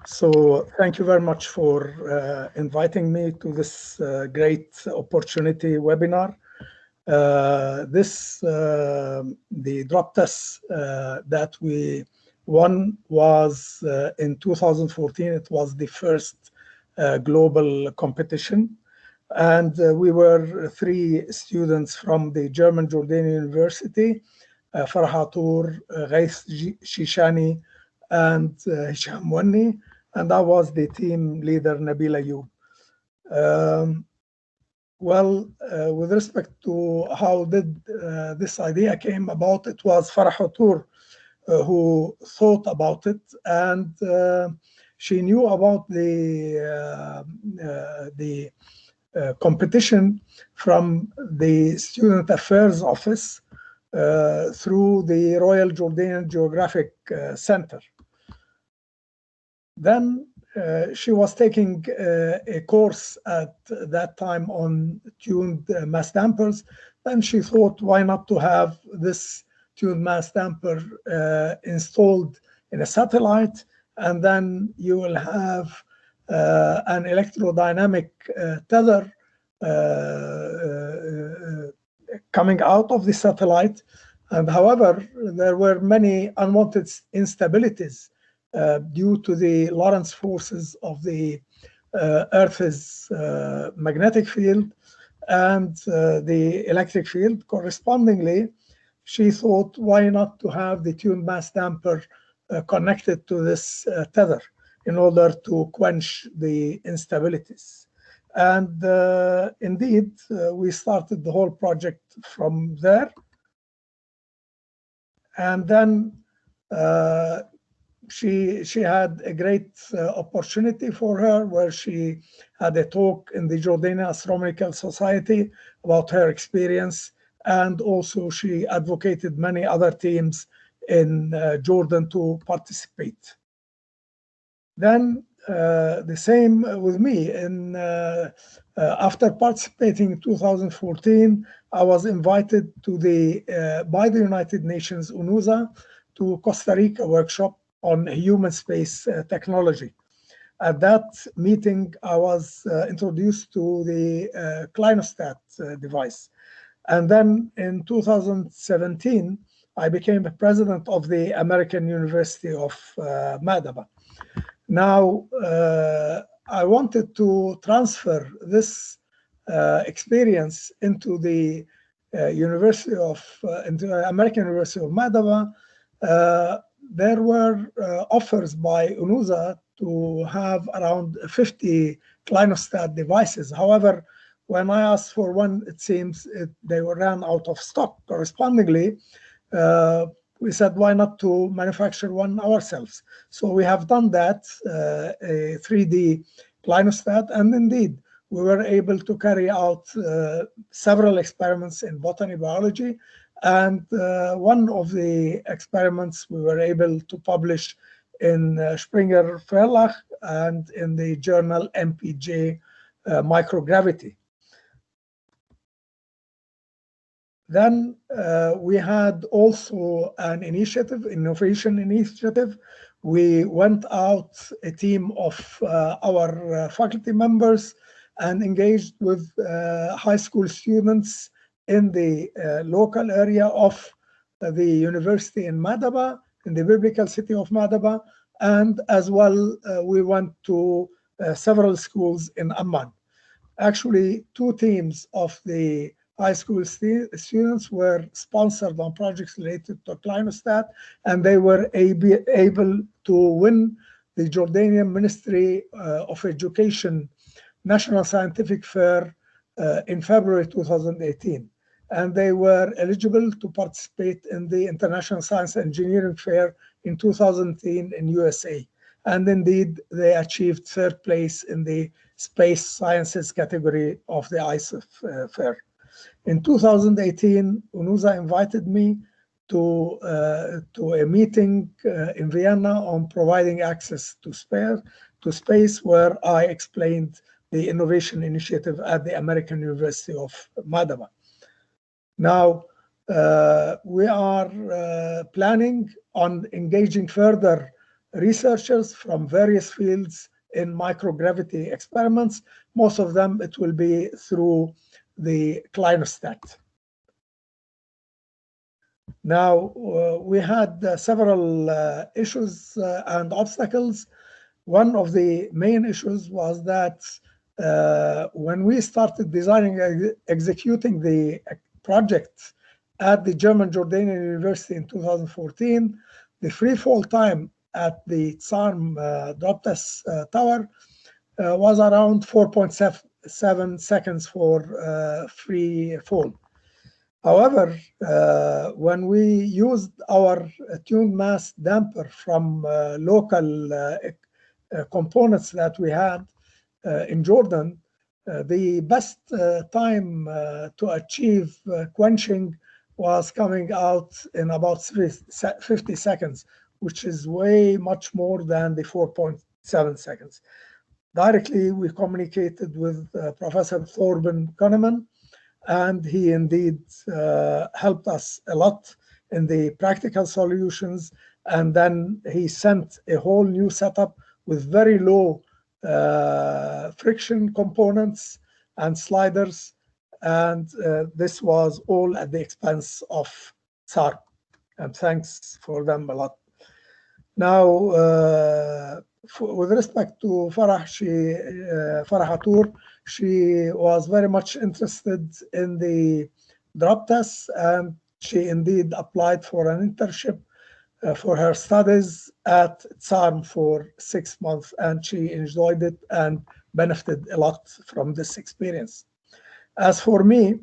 so thank you very much for inviting me to this great opportunity webinar. The drop test that we won was in 2014. It was the first global competition. And we were 3 students from the German Jordanian University, Farah Tour, Ghaith Shishani, and Hisham Wanni, and I was the team leader, Nabil Ayoub. With respect to how did this idea came about, it was Farah Tour who thought about it, and she knew about the competition from the Student Affairs Office through the Royal Jordanian Geographic Centre. Then she was taking a course at that time on tuned mass dampers. Then she thought, why not to have this tuned mass damper installed in a satellite, and then you will have an electrodynamic tether coming out of the satellite. And however, there were many unwanted instabilities due to the Lorentz forces of the Earth's magnetic field. and the electric field. Correspondingly, she thought, why not to have the tuned mass damper connected to this tether in order to quench the instabilities. And indeed, we started the whole project from there. And then she had a great opportunity for her, where she had a talk in the Jordanian Astronomical Society about her experience, and also she advocated many other teams in Jordan to participate. Then the same with me. After participating in 2014, I was invited to by the United Nations UNOOSA to Costa Rica workshop on human space technology. At that meeting, I was introduced to the clinostat device. And then in 2017, I became the president of the American University of Madaba. Now, I wanted to transfer this experience into the into American University of Madaba. There were offers by UNOOSA to have around 50 clinostat devices. However, when I asked for one, it seems they were ran out of stock. Correspondingly, we said, why not to manufacture one ourselves? So we have done that, a 3D clinostat, and indeed, we were able to carry out several experiments in botany biology. And one of the experiments we were able to publish in Springer Verlag and in the journal MPJ Microgravity. Then we had also an innovation initiative. We went out, a team of our faculty members, and engaged with high school students in the local area of the university in Madaba, in the biblical city of Madaba, and as well we went to several schools in Amman. Actually, two teams of the high school students were sponsored on projects related to clinostat, and they were able to win the Jordanian Ministry of Education National Scientific Fair in February 2018. And they were eligible to participate in the International Science Engineering Fair in 2010 in USA. And indeed, they achieved third place in the Space Sciences category of the ISEF Fair. In 2018, UNOOSA invited me to a meeting in Vienna on providing access to space, where I explained the innovation initiative at the American University of Madaba. Now, we are planning on engaging further researchers from various fields in microgravity experiments. Most of them, it will be through the clinostat. Now, we had several issues and obstacles. One of the main issues was that when we started designing and executing the project at the German Jordanian University in 2014, the free fall time at the ZARM Drop TES tower was around 4.7 seconds for free fall. However, when we used our tuned mass damper from local components that we had in Jordan, the best time to achieve quenching was coming out in about 50 seconds, which is way much more than the 4.7 seconds. Directly, we communicated with Professor Thorben Kahneman, and he indeed helped us a lot in the practical solutions. And then he sent a whole new setup with very low friction components and sliders. And this was all at the expense of ZARM. And thanks for them a lot. Now, with respect to Farah, Farah Atour, she was very much interested in the drop tests, and she indeed applied for an internship for her studies at ZARM for 6 months, and she enjoyed it and benefited a lot from this experience. As for me,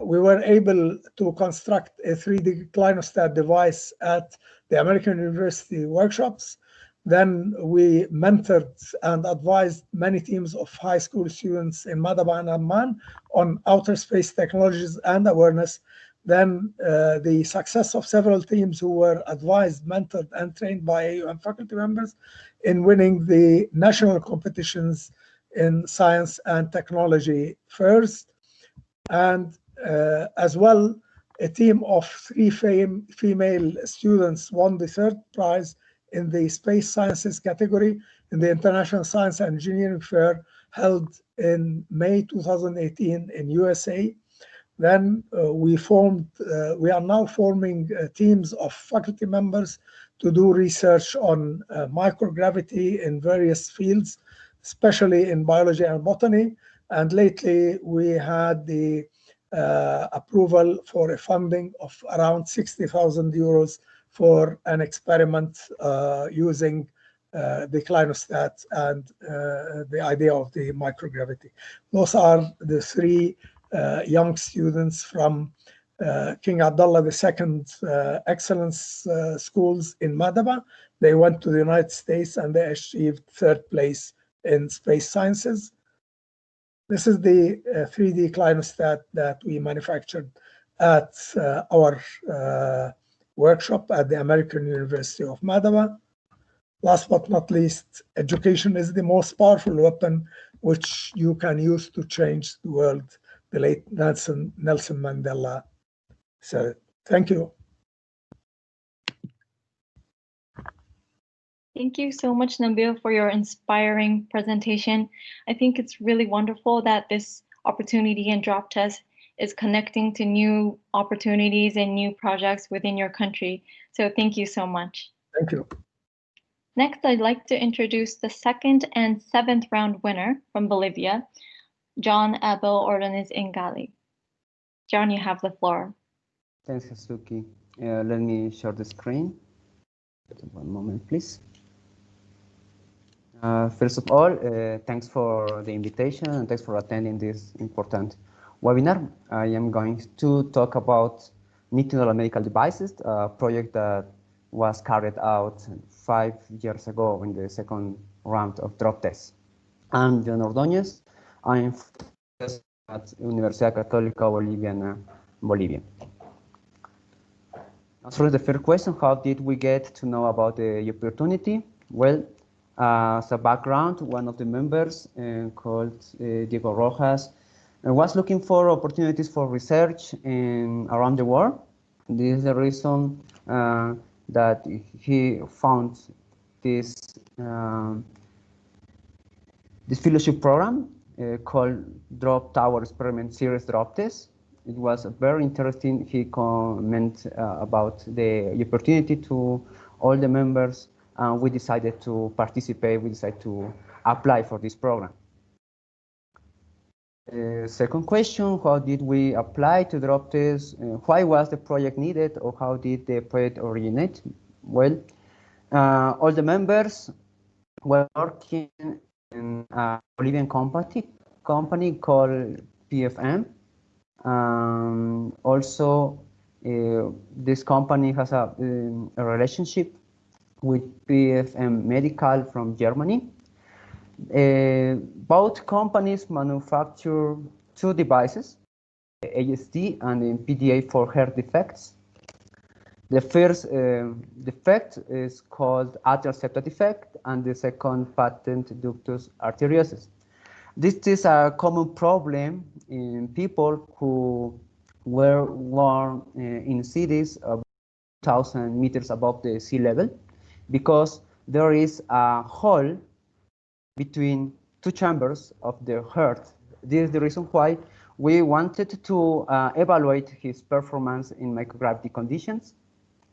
we were able to construct a 3D clinostat device at the American University workshops. Then we mentored and advised many teams of high school students in Madaba and Amman on outer space technologies and awareness. Then the success of several teams who were advised, mentored, and trained by AUM faculty members in winning the national competitions in science and technology fairs. And as well, a team of 3 female students won the 3rd prize in the space sciences category in the International Science and Engineering Fair held in May 2018 in USA. Then we are now forming teams of faculty members to do research on microgravity in various fields, especially in biology and botany. And lately we had the approval for a funding of around 60,000 euros for an experiment using the clinostat and the idea of the microgravity. Those are the 3 young students from King Abdullah II Excellence Schools in Madaba. They went to the United States and they achieved 3rd place in space sciences. This is the 3D clinostat that we manufactured at our workshop at the American University of Madaba. Last but not least, education is the most powerful weapon which you can use to change the world, the late Nelson Mandela said. Thank you. Thank you so much, Nabil, for your inspiring presentation. I think it's really wonderful that this opportunity in Drop TES is connecting to new opportunities and new projects within your country. So thank you so much. Thank you. Next, I'd like to introduce the 2nd and 7th round winner from Bolivia, John Abel Ordonez Ingali. John, you have the floor. Thanks, Hazuki. Let me share the screen. One moment, please. First of all, thanks for the invitation and thanks for attending this important webinar. I am going to talk about multimodal medical devices, a project that was carried out 5 years ago in the 2nd round of Drop TES. I'm John Ordóñez. I'm at Universidad Católica Boliviana, Bolivia. Answering the first question, how did we get to know about the opportunity? Well, as a background, one of the members called Diego Rojas was looking for opportunities for research around the world. This is the reason that he found this fellowship program called Drop Tower Experiment Series Drop TES. It was very interesting. He commented about the opportunity to all the members, and we decided to participate. We decided to apply for this program. Second question, how did we apply to Drop TES? Why was the project needed, or how did the project originate? Well, all the members were working in a Bolivian company called PFM. Also, this company has a relationship with PFM Medical from Germany. Both companies manufacture 2 devices, ASD and PDA for hair defects. The first defect is called atrial septal defect, and the second patent ductus arteriosus. This is a common problem in people who were born in cities of 1,000 meters above the sea level, because there is a hole between 2 chambers of the heart. This is the reason why we wanted to evaluate his performance in microgravity conditions,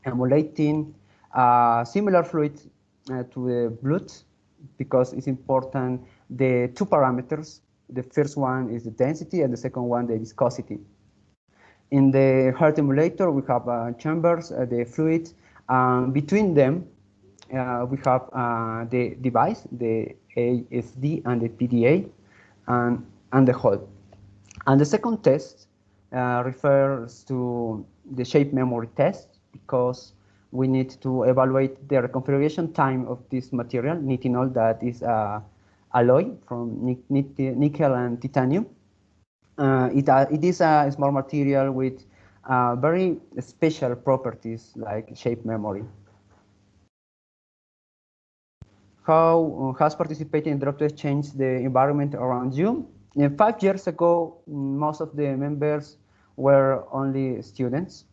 emulating similar fluid to the blood because it's important the two parameters. The first one is the density and the second one the viscosity. In the heart emulator, we have chambers, the fluid. Between them, we have the device, the ASD and the PDA, and the hole. And the second test refers to the shape memory test because we need to evaluate the reconfiguration time of this material, nitinol, that is alloy from nickel and titanium. It is a small material with very special properties like shape memory. How has participating in Drop TES changed the environment around you? 5 years ago, most of the members were only students,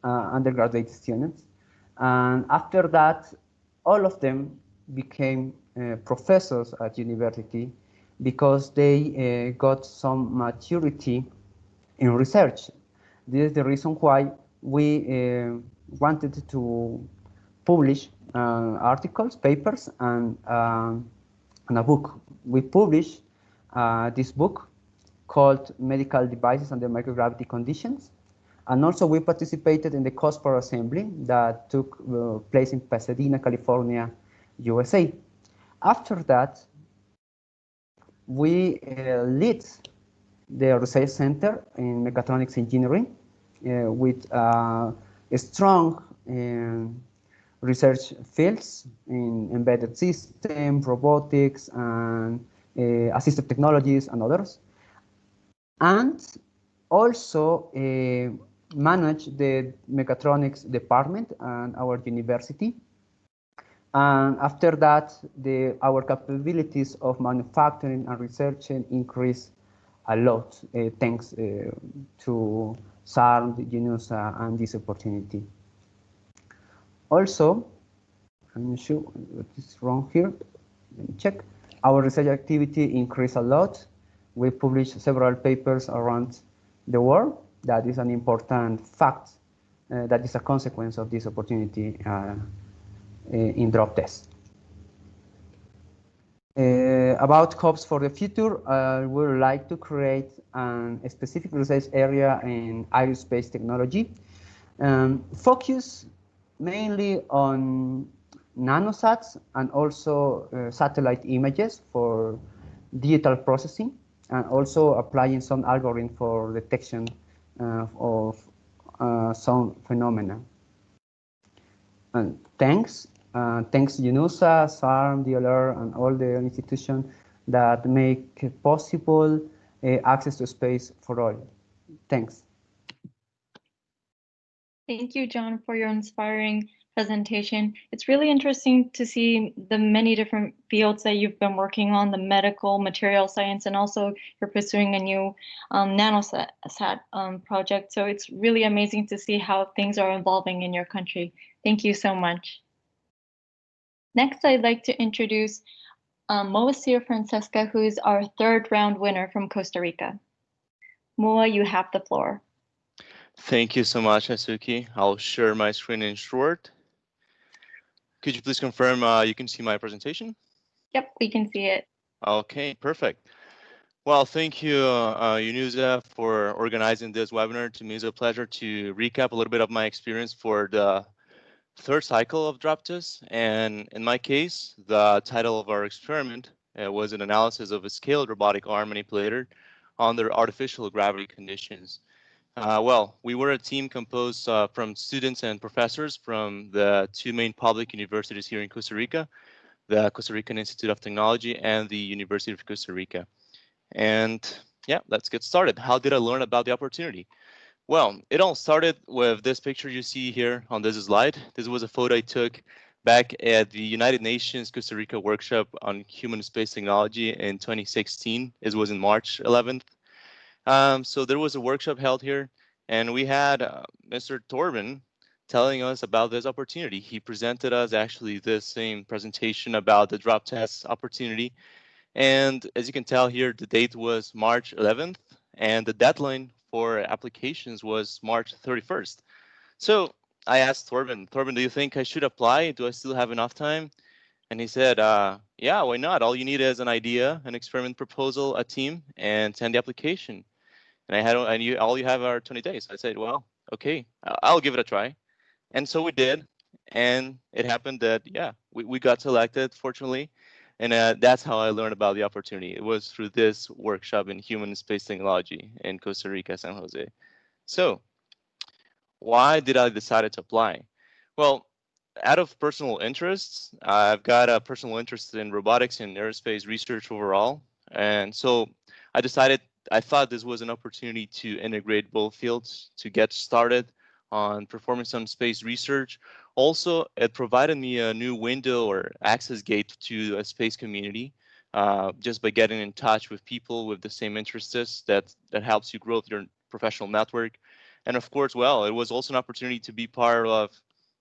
undergraduate students. And after that, all of them became professors at university because they got some maturity in research. This is the reason why we wanted to publish articles, papers, and a book. We published this book called Medical Devices Under Microgravity Conditions. And also we participated in the COSPAR assembly that took place in Pasadena, California, USA. After that, we lead the research center in mechatronics engineering with strong research fields in embedded systems, robotics, and assistive technologies, and others. And also manage the mechatronics department and our university. And after that, our capabilities of manufacturing and research increased a lot, thanks to ZARM, UNOOSA, and this opportunity. Also, I'm not sure what is wrong here. Let me check. Our research activity increased a lot. We published several papers around the world. That is an important fact. That is a consequence of this opportunity in Drop TES. About hopes for the future, we would like to create a specific research area in aerospace technology. Focus mainly on nanosats and also satellite images for digital processing, and also applying some algorithm for detection of some phenomena. And thanks UNOOSA, ZARM, DLR, and all the institutions that make possible access to space for all. Thanks. Thank you, John, for your inspiring presentation. It's really interesting to see the many different fields that you've been working on, the medical, material science, and also you're pursuing a new nanosat project. So it's really amazing to see how things are evolving in your country. Thank you so much. Next, I'd like to introduce Moacir Francesca, who is our third round winner from Costa Rica. Moa, you have the floor. Thank you so much, Asuki. I'll share my screen in short. Could you please confirm you can see my presentation? Yep, we can see it. Okay, perfect. Well, thank you, UNOOSA, for organizing this webinar. To me, it's a pleasure to recap a little bit of my experience for the third cycle of Drop TES. And in my case, the title of our experiment was an analysis of a scaled robotic arm manipulator under artificial gravity conditions. Well, we were a team composed from students and professors from the two main public universities here in Costa Rica, the Costa Rican Institute of Technology and the University of Costa Rica. And yeah, let's get started. How did I learn about the opportunity? Well, it all started with this picture you see here on this slide. This was a photo I took back at the United Nations Costa Rica workshop on human space technology in 2016. It was in March 11th. So there was a workshop held here, and we had Mr. Torben telling us about this opportunity. He presented us actually this same presentation about the Drop TES opportunity. And as you can tell here, the date was March 11th, and the deadline for applications was March 31st. So I asked Torben, do you think I should apply? Do I still have enough time? And he said, yeah, why not? All you need is an idea, an experiment proposal, a team, and send the application. And all you have are 20 days. I said, well, okay, I'll give it a try. And so we did. And it happened that, yeah, we got selected, fortunately. And that's how I learned about the opportunity. It was through this workshop in human space technology in Costa Rica, San Jose. So why did I decide to apply? Well, out of personal interests, I've got a personal interest in robotics and aerospace research overall. And so I thought this was an opportunity to integrate both fields to get started on performing some space research. Also, it provided me a new window or access gate to a space community just by getting in touch with people with the same interests that helps you grow your professional network. And of course, well, it was also an opportunity to be part of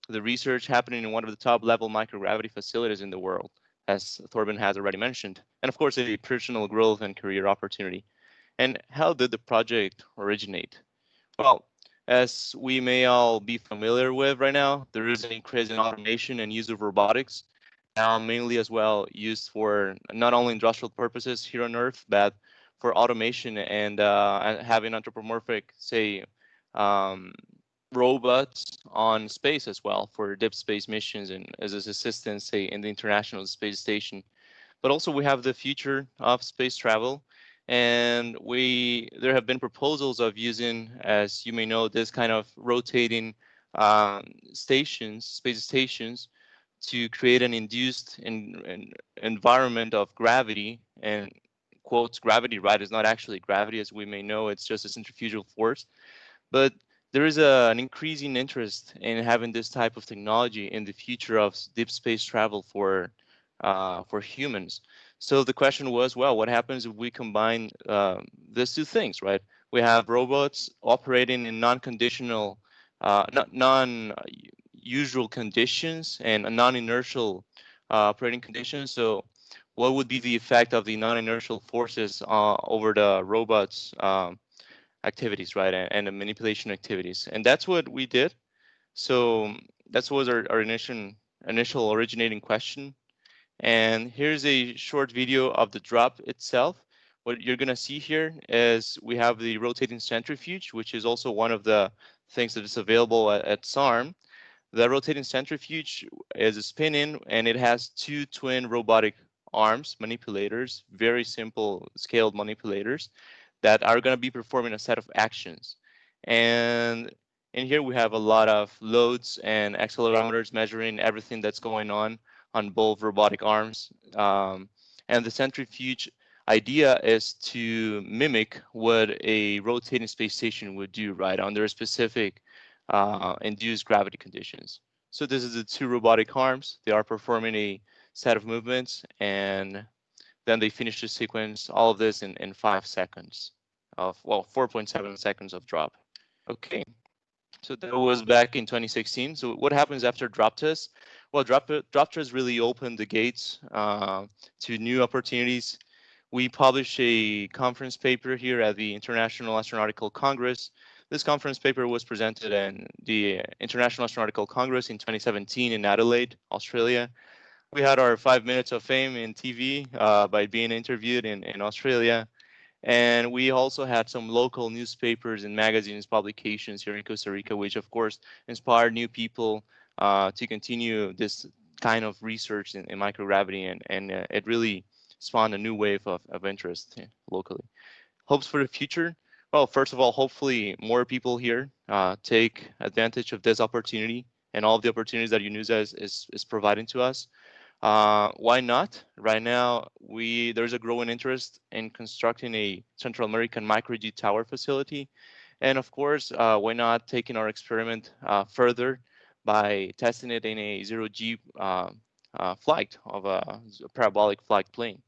the research happening in one of the top level microgravity facilities in the world, as Torben has already mentioned. And of course, a personal growth and career opportunity. And how did the project originate? Well, as we may all be familiar with right now, there is an increase in automation and use of robotics, now mainly as well used for not only industrial purposes here on Earth, but for automation and having anthropomorphic, say, robots on space as well for deep space missions and as assistance, say, in the International Space Station. But also we have the future of space travel. And there have been proposals of using, as you may know, this kind of rotating space stations, to create an induced environment of gravity. And quotes gravity, right, is not actually gravity, as we may know, it's just a centrifugal force. But there is an increasing interest in having this type of technology in the future of deep space travel for humans. So the question was, well, what happens if we combine these two things, right? We have robots operating in non-conditional, non-usual conditions and non-inertial operating conditions. So what would be the effect of the non-inertial forces over the robots' activities, right, and the manipulation activities? And that's what we did. So that was our initial originating question. And here's a short video of the drop itself. What you're gonna see here is we have the rotating centrifuge, which is also one of the things that is available at ZARM. The rotating centrifuge is a spin-in, and it has two twin robotic arms, manipulators, very simple scaled manipulators that are gonna be performing a set of actions. And in here we have a lot of loads and accelerometers measuring everything that's going on both robotic arms. And the centrifuge idea is to mimic what a rotating space station would do, right, under specific induced gravity conditions. So this is the two robotic arms. They are performing a set of movements, and then they finish the sequence, all of this in 5 seconds of, well, 4.7 seconds of drop. Okay. So that was back in 2016. So what happens after DropTES? Well, DropTES really opened the gates to new opportunities. We published a conference paper here at the International Astronautical Congress. This conference paper was presented in the International Astronautical Congress in 2017 in Adelaide, Australia. We had our 5 minutes of fame in TV by being interviewed in Australia. And we also had some local newspapers and magazines publications here in Costa Rica, which of course inspired new people to continue this kind of research in microgravity, and it really spawned a new wave of interest locally. Hopes for the future? Well, first of all, hopefully more people here take advantage of this opportunity and all of the opportunities that UNOOSA is providing to us. Why not? Right now, there's a growing interest in constructing a Central American micro-G tower facility. And of course, why not taking our experiment further by testing it in a zero-G flight of a parabolic flight plane.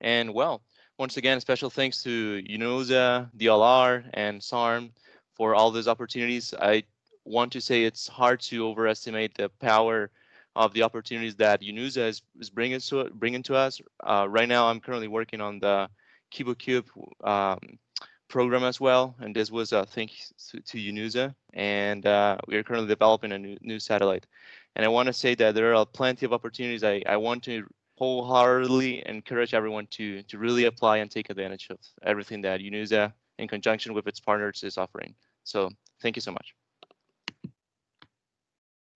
And well, once again, special thanks to UNOOSA, DLR, and ZARM for all these opportunities. I want to say it's hard to overestimate the power of the opportunities that UNOOSA is bringing to us. Right now, I'm currently working on the CuboCube program as well, and this was thanks to UNOOSA, and we are currently developing a new satellite. And I want to say that there are plenty of opportunities. I want to wholeheartedly encourage everyone to really apply and take advantage of everything that UNOOSA, in conjunction with its partners, is offering. So thank you so much.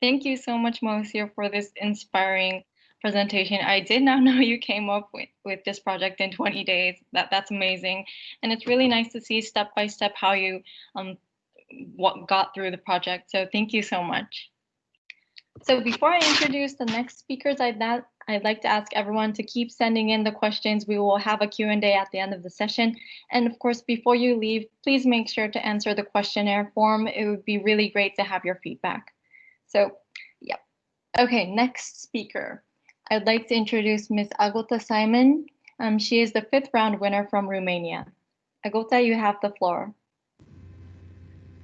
Thank you so much, Monsieur, for this inspiring presentation. I did not know you came up with this project in 20 days. That's amazing. And it's really nice to see step by step how you what got through the project. So thank you so much. So before I introduce the next speakers, I'd like to ask everyone to keep sending in the questions. We will have a Q&A at the end of the session. And of course, before you leave, please make sure to answer the questionnaire form. It would be really great to have your feedback. So, yeah. Okay, next speaker. I'd like to introduce Ms. Agota Simon. She is the 5th round winner from Romania. Agota, you have the floor.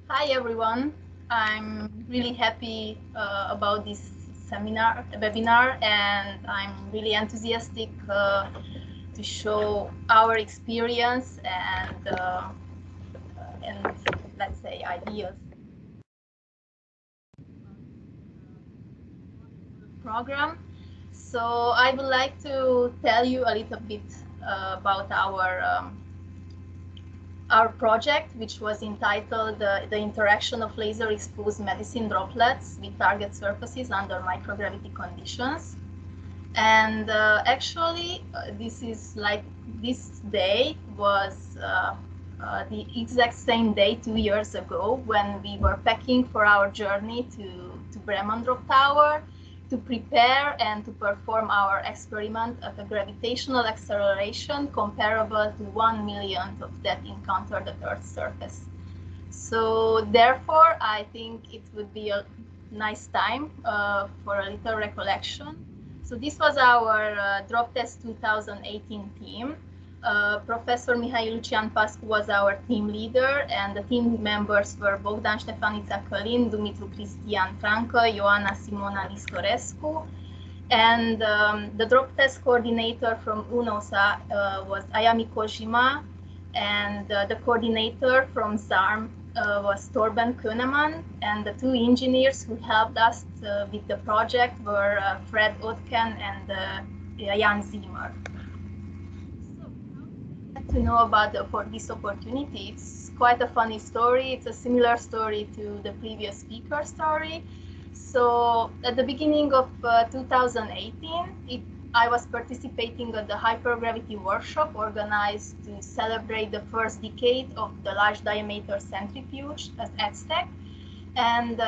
Hi, everyone. I'm really happy about this webinar, and I'm really enthusiastic to show our experience and let's say ideas. Program. So I would like to tell you a little bit about our project, which was entitled The Interaction of Laser Exposed Medicine Droplets with Target Surfaces Under Microgravity Conditions. And actually, this day was the exact same day 2 years ago when we were packing for our journey to Bremen Drop Tower to prepare and to perform our experiment of a gravitational acceleration comparable to 1 millionth of that encountered at Earth's surface. So therefore, I think it would be a nice time for a little recollection. So this was our DropTES 2018 team. Professor Mihai Lucian Pascu was our team leader, and the team members were Bogdan Ștefănița Călin, Dumitru Cristian Francă, Ioana Simona Liscorescu, and the DropTES coordinator from UNOOSA was Ayami Kojima, and the coordinator from ZARM was Torben Könemann, and the 2 engineers who helped us with the project were Fred Otken and Jan Zimmer. To know about this opportunity. It's quite a funny story. It's a similar story to the previous speaker story. So at the beginning of 2018, I was participating at the hypergravity workshop organized to celebrate the first decade of the large diameter centrifuge at ETSTEC. And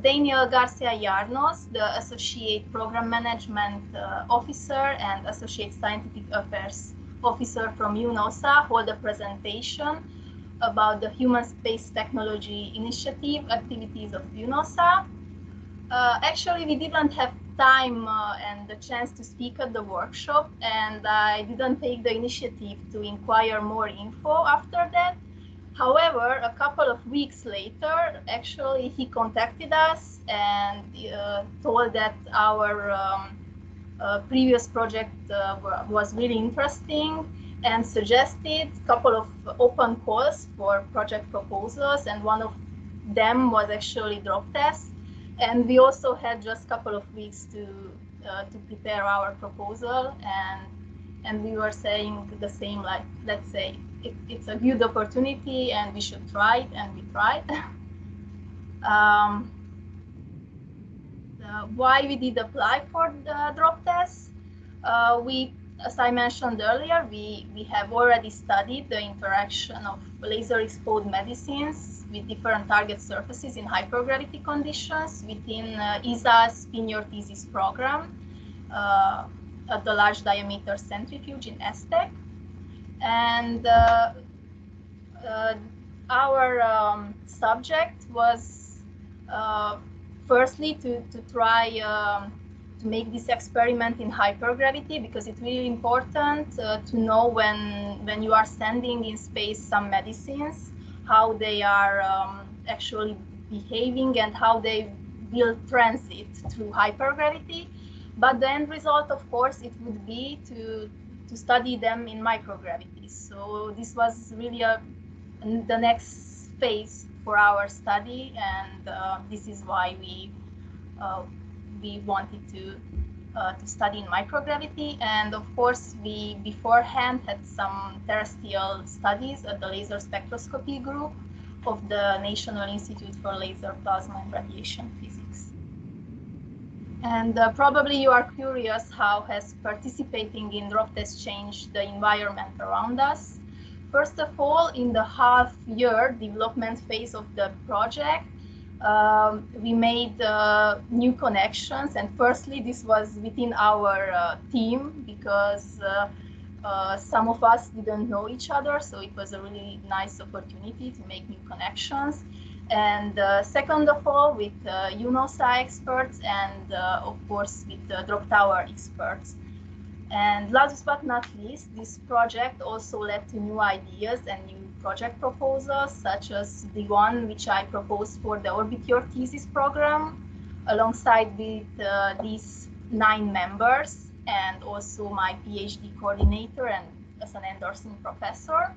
Daniel Garcia Yarnos, the Associate Program Management Officer and Associate Scientific Affairs Officer from UNOOSA, hold a presentation about the Human Space Technology Initiative activities of UNOOSA. Actually, we didn't have time and the chance to speak at the workshop, and I didn't take the initiative to inquire more info after that. However, a couple of weeks later, actually, he contacted us and told that our previous project was really interesting and suggested a couple of open calls for project proposals, and one of them was actually DropTES. And we also had just a couple of weeks to prepare our proposal, and we were saying the same, like, let's say it's a good opportunity and we should try it, and we tried. Why we did apply for the DropTES? As I mentioned earlier, we have already studied the interaction of laser exposed medicines with different target surfaces in hypergravity conditions within ESA's spin-your-thesis program at the large diameter centrifuge in ESTEC. And our subject was firstly to try to make this experiment in hypergravity, because it's really important to know when you are sending in space some medicines, how they are actually behaving and how they will transit through hypergravity. But the end result, of course, it would be to study them in microgravity. So this was really a the next phase for our study, and this is why we wanted to study in microgravity. And of course, we beforehand had some terrestrial studies at the laser spectroscopy group of the National Institute for Laser, Plasma and Radiation Physics. And probably you are curious, how has participating in Drop TES changed the environment around us? First of all, in the half-year development phase of the project, we made new connections. And firstly, this was within our team, because some of us didn't know each other, so it was a really nice opportunity to make new connections. And second of all, with UNOOSA experts, and of course with the Drop Tower experts. And last but not least, this project also led to new ideas and new project proposals, such as the one which I proposed for the Orbit Your Thesis program, alongside with these 9 members, and also my PhD coordinator and as an endorsing professor.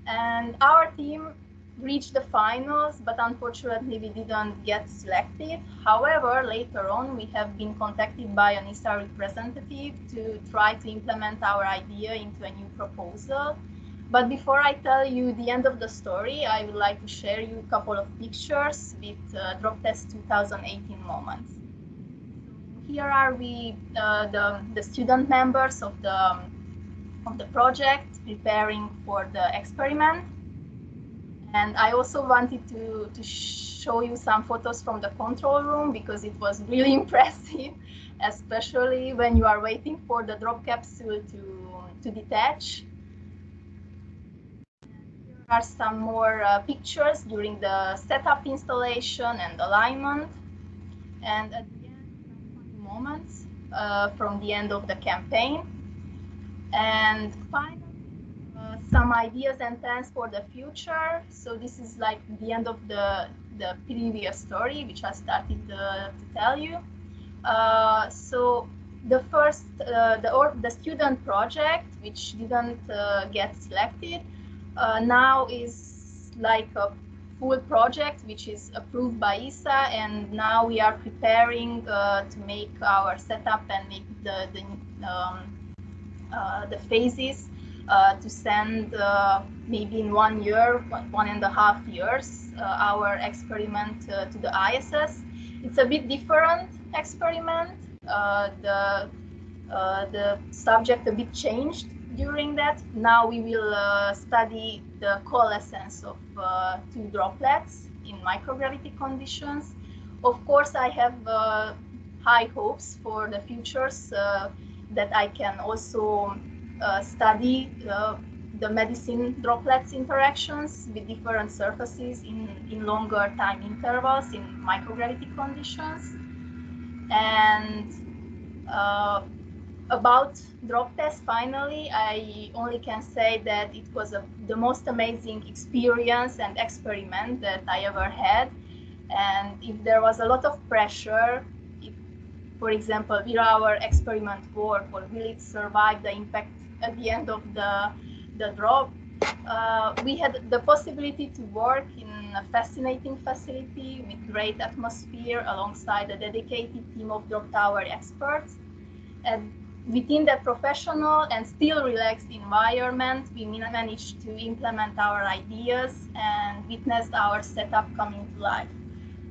And our team reached the finals, but unfortunately we didn't get selected. However, later on we have been contacted by an ISA representative to try to implement our idea into a new proposal. But before I tell you the end of the story, I would like to share you a couple of pictures with Drop TES 2018 moments. Here are we, the student members of the project preparing for the experiment. And I also wanted to show you some photos from the control room, because it was really impressive, especially when you are waiting for the drop capsule to detach. Here are some more pictures during the setup, installation and alignment. And at the end, some funny moments from the end of the campaign. And finally, some ideas and plans for the future. So this is like the end of the previous story, which I started to tell you. So the first, the student project, which didn't get selected, now is like a full project, which is approved by ISA, and now we are preparing to make our setup and make the phases to send maybe in 1 year, 1.5 years, our experiment to the ISS. It's a bit different experiment. The subject a bit changed during that. Now we will study the coalescence of 2 droplets in microgravity conditions. Of course, I have high hopes for the futures that I can also study the medicine droplets interactions with different surfaces in longer time intervals in microgravity conditions. And about Drop TES, finally, I only can say that it was the most amazing experience and experiment that I ever had. And if there was a lot of pressure, for example, will our experiment work, or will it survive the impact at the end of the drop? We had the possibility to work in a fascinating facility with great atmosphere alongside a dedicated team of Drop Tower experts. And within that professional and still relaxed environment, we managed to implement our ideas and witnessed our setup coming to life.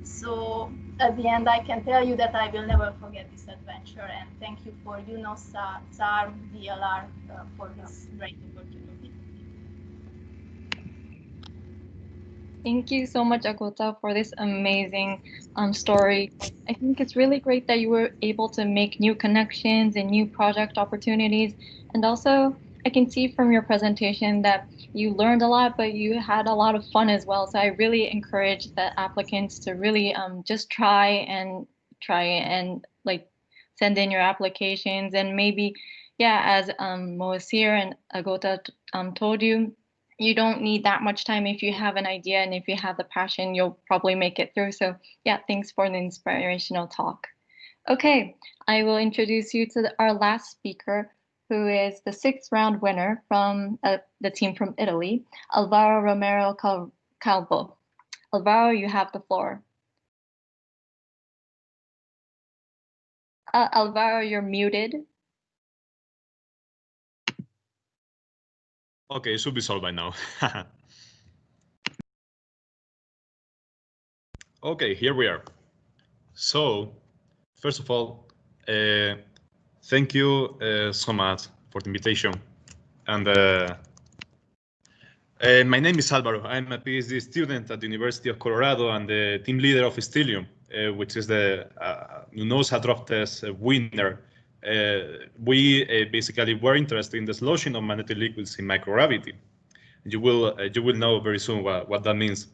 So at the end, I can tell you that I will never forget this adventure, and thank you for UNOOSA, ZARM, DLR for this great opportunity. Thank you so much, Agota, for this amazing story. I think it's really great that you were able to make new connections and new project opportunities. And also, I can see from your presentation that you learned a lot, but you had a lot of fun as well. So I really encourage the applicants to really just try and like send in your applications. And maybe, yeah, as Moasir and Agota told you, you don't need that much time. If you have an idea and if you have the passion, you'll probably make it through. So yeah, thanks for the inspirational talk. Okay, I will introduce you to our last speaker, who is the 6th round winner from the team from Italy, Alvaro Romero Calvo. Alvaro, you have the floor. Alvaro, you're muted. Okay, it should be solved by now. Okay, here we are. So, first of all, thank you so much for the invitation. And my name is Alvaro. I'm a PhD student at the University of Colorado and the team leader of Stellium, which is the UNOOSA Drop TES winner. We basically were interested in the solution of magnetic liquids in microgravity. You will know very soon what that means.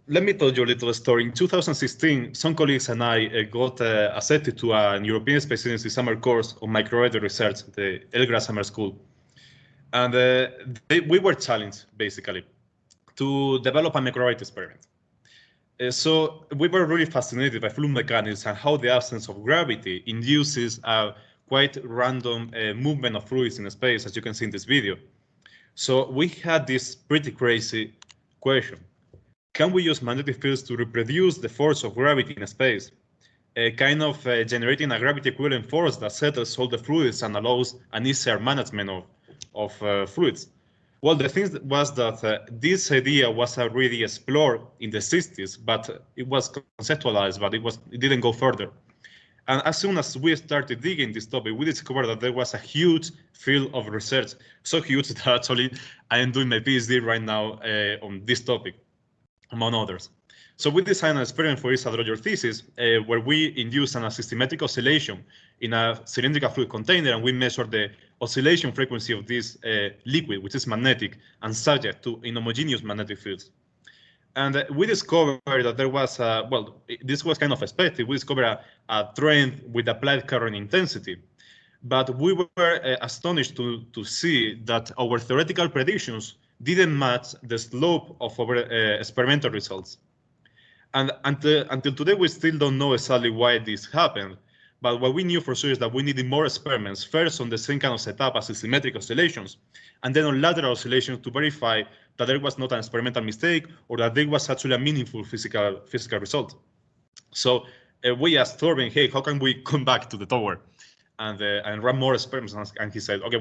Let me tell you a little story. In 2016, some colleagues and I got accepted to an European Space Agency summer course on microgravity research, the ELGRA Summer School. And we were challenged, basically, to develop a microgravity experiment. So we were really fascinated by fluid mechanics and how the absence of gravity induces a quite random movement of fluids in space, as you can see in this video. So we had this pretty crazy question. Can we use magnetic fields to reproduce the force of gravity in space? Kind of generating a gravity equivalent force that settles all the fluids and allows an easier management of fluids. Well, the thing was that this idea was already explored in the 60s, but it was conceptualized, but it didn't go further. And as soon as we started digging this topic, we discovered that there was a huge field of research, so huge that actually I am doing my PhD right now on this topic, among others. So we designed an experiment for this Draw thesis, where we induced an asystematic oscillation in a cylindrical fluid container, and we measured the oscillation frequency of this liquid, which is magnetic and subject to inhomogeneous magnetic fields. And we discovered that there was, well, this was kind of expected. We discovered a trend with applied current intensity. But we were astonished to see that our theoretical predictions didn't match the slope of our experimental results. And until today, we still don't know exactly why this happened. But what we knew for sure is that we needed more experiments, first on the same kind of setup as symmetric oscillations, and then on lateral oscillations to verify that there was not an experimental mistake or that there was actually a meaningful physical result. So we asked Torben, hey, how can we come back to the tower and run more experiments? And he said, okay,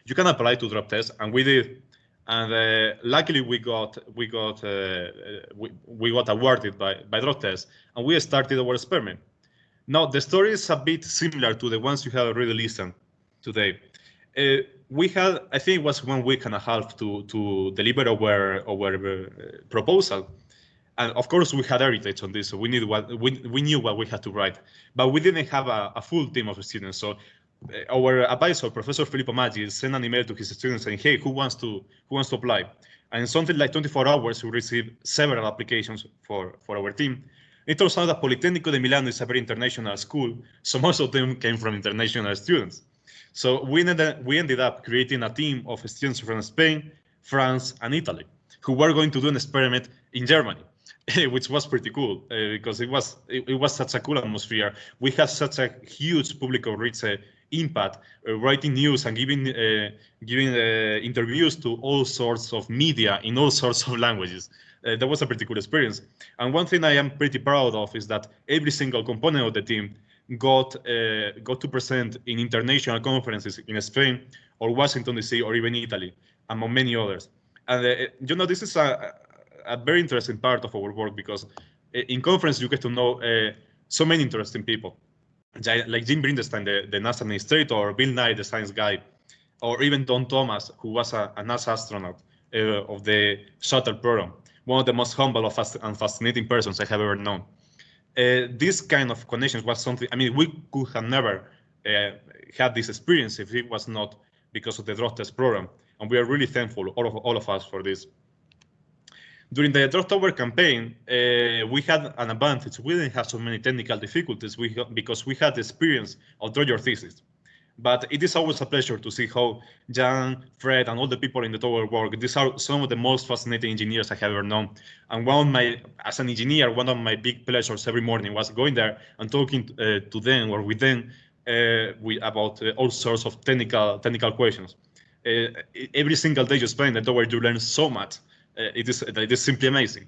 you can apply to Drop TES, and we did. And luckily we got awarded by Drop TES, and we started our experiment. Now the story is a bit similar to the ones you have already listened today. We had, I think it was 1 week and a half to deliver our proposal, and of course we had heritage on this, so we knew what we had to write, but we didn't have a full team of students. So our advisor, Professor Filippo Maggi, sent an email to his students saying, hey, who wants to apply? And in something like 24 hours, we received several applications for our team. It turns out that Politecnico di Milano is a very international school, so most of them came from international students. So we ended up creating a team of students from Spain, France, and Italy, who were going to do an experiment in Germany, which was pretty cool because it was such a cool atmosphere. We had such a huge public outreach impact, writing news and giving interviews to all sorts of media in all sorts of languages. That was a pretty cool experience. And one thing I am pretty proud of is that every single component of the team got to present in international conferences in Spain or Washington, D.C., or even Italy, among many others. And this is a very interesting part of our work because in conference you get to know so many interesting people, like Jim Bridenstine, the NASA administrator, or Bill Nye, the science guy, or even Don Thomas, who was a NASA astronaut of the shuttle program, one of the most humble and fascinating persons I have ever known. This kind of connections was something, I mean, we could have never had this experience if it was not because of the Drop TES program. And we are really thankful, all of us, for this. During the Drop Tower campaign, we had an advantage. We didn't have so many technical difficulties because we had the experience of Draw Your Thesis. But it is always a pleasure to see how Jan, Fred, and all the people in the tower work. These are some of the most fascinating engineers I have ever known. And as an engineer, one of my big pleasures every morning was going there and talking to them or with them about all sorts of technical questions. Every single day you spend at the tower, you learn so much. It is simply amazing.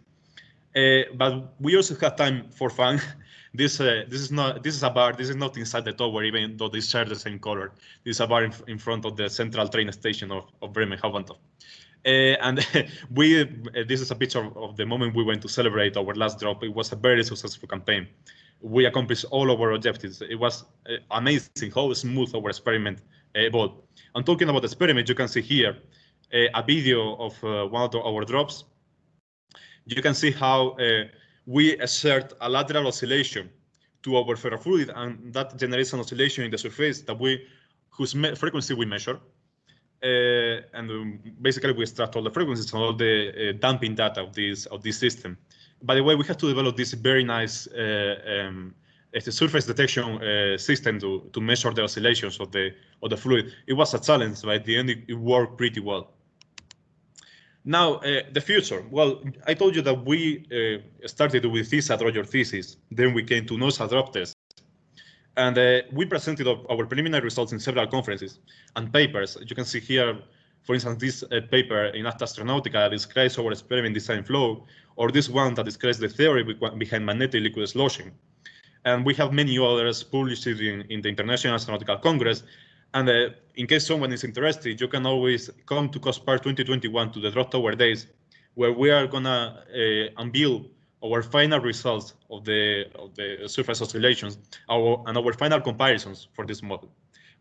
But we also have time for fun. This is a bar. This is not inside the tower, even though they share the same color. This is a bar in front of the central train station of Bremen. And this is a picture of the moment we went to celebrate our last drop. It was a very successful campaign. We accomplished all of our objectives. It was amazing how smooth our experiment evolved. And talking about the experiment, you can see here a video of one of our drops. You can see how we assert a lateral oscillation to our ferrofluid, and that generates an oscillation in the surface whose frequency we measure. And basically we extract all the frequencies and all the damping data of this system. By the way, we have to develop this very nice surface detection system to measure the oscillations of the fluid. It was a challenge, but at the end it worked pretty well. Now, the future. Well, I told you that we started with this at Royal thesis. Then we came to UNOOSA DropTES. And we presented our preliminary results in several conferences and papers. You can see here, for instance, this paper in Astronautica that describes our experiment design flow, or this one that describes the theory behind magnetic liquid sloshing. And we have many others published in the International Astronautical Congress. And in case someone is interested, you can always come to COSPAR 2021 to the Drop Tower days, where we are gonna unveil our final results of the surface oscillations and our final comparisons for this model.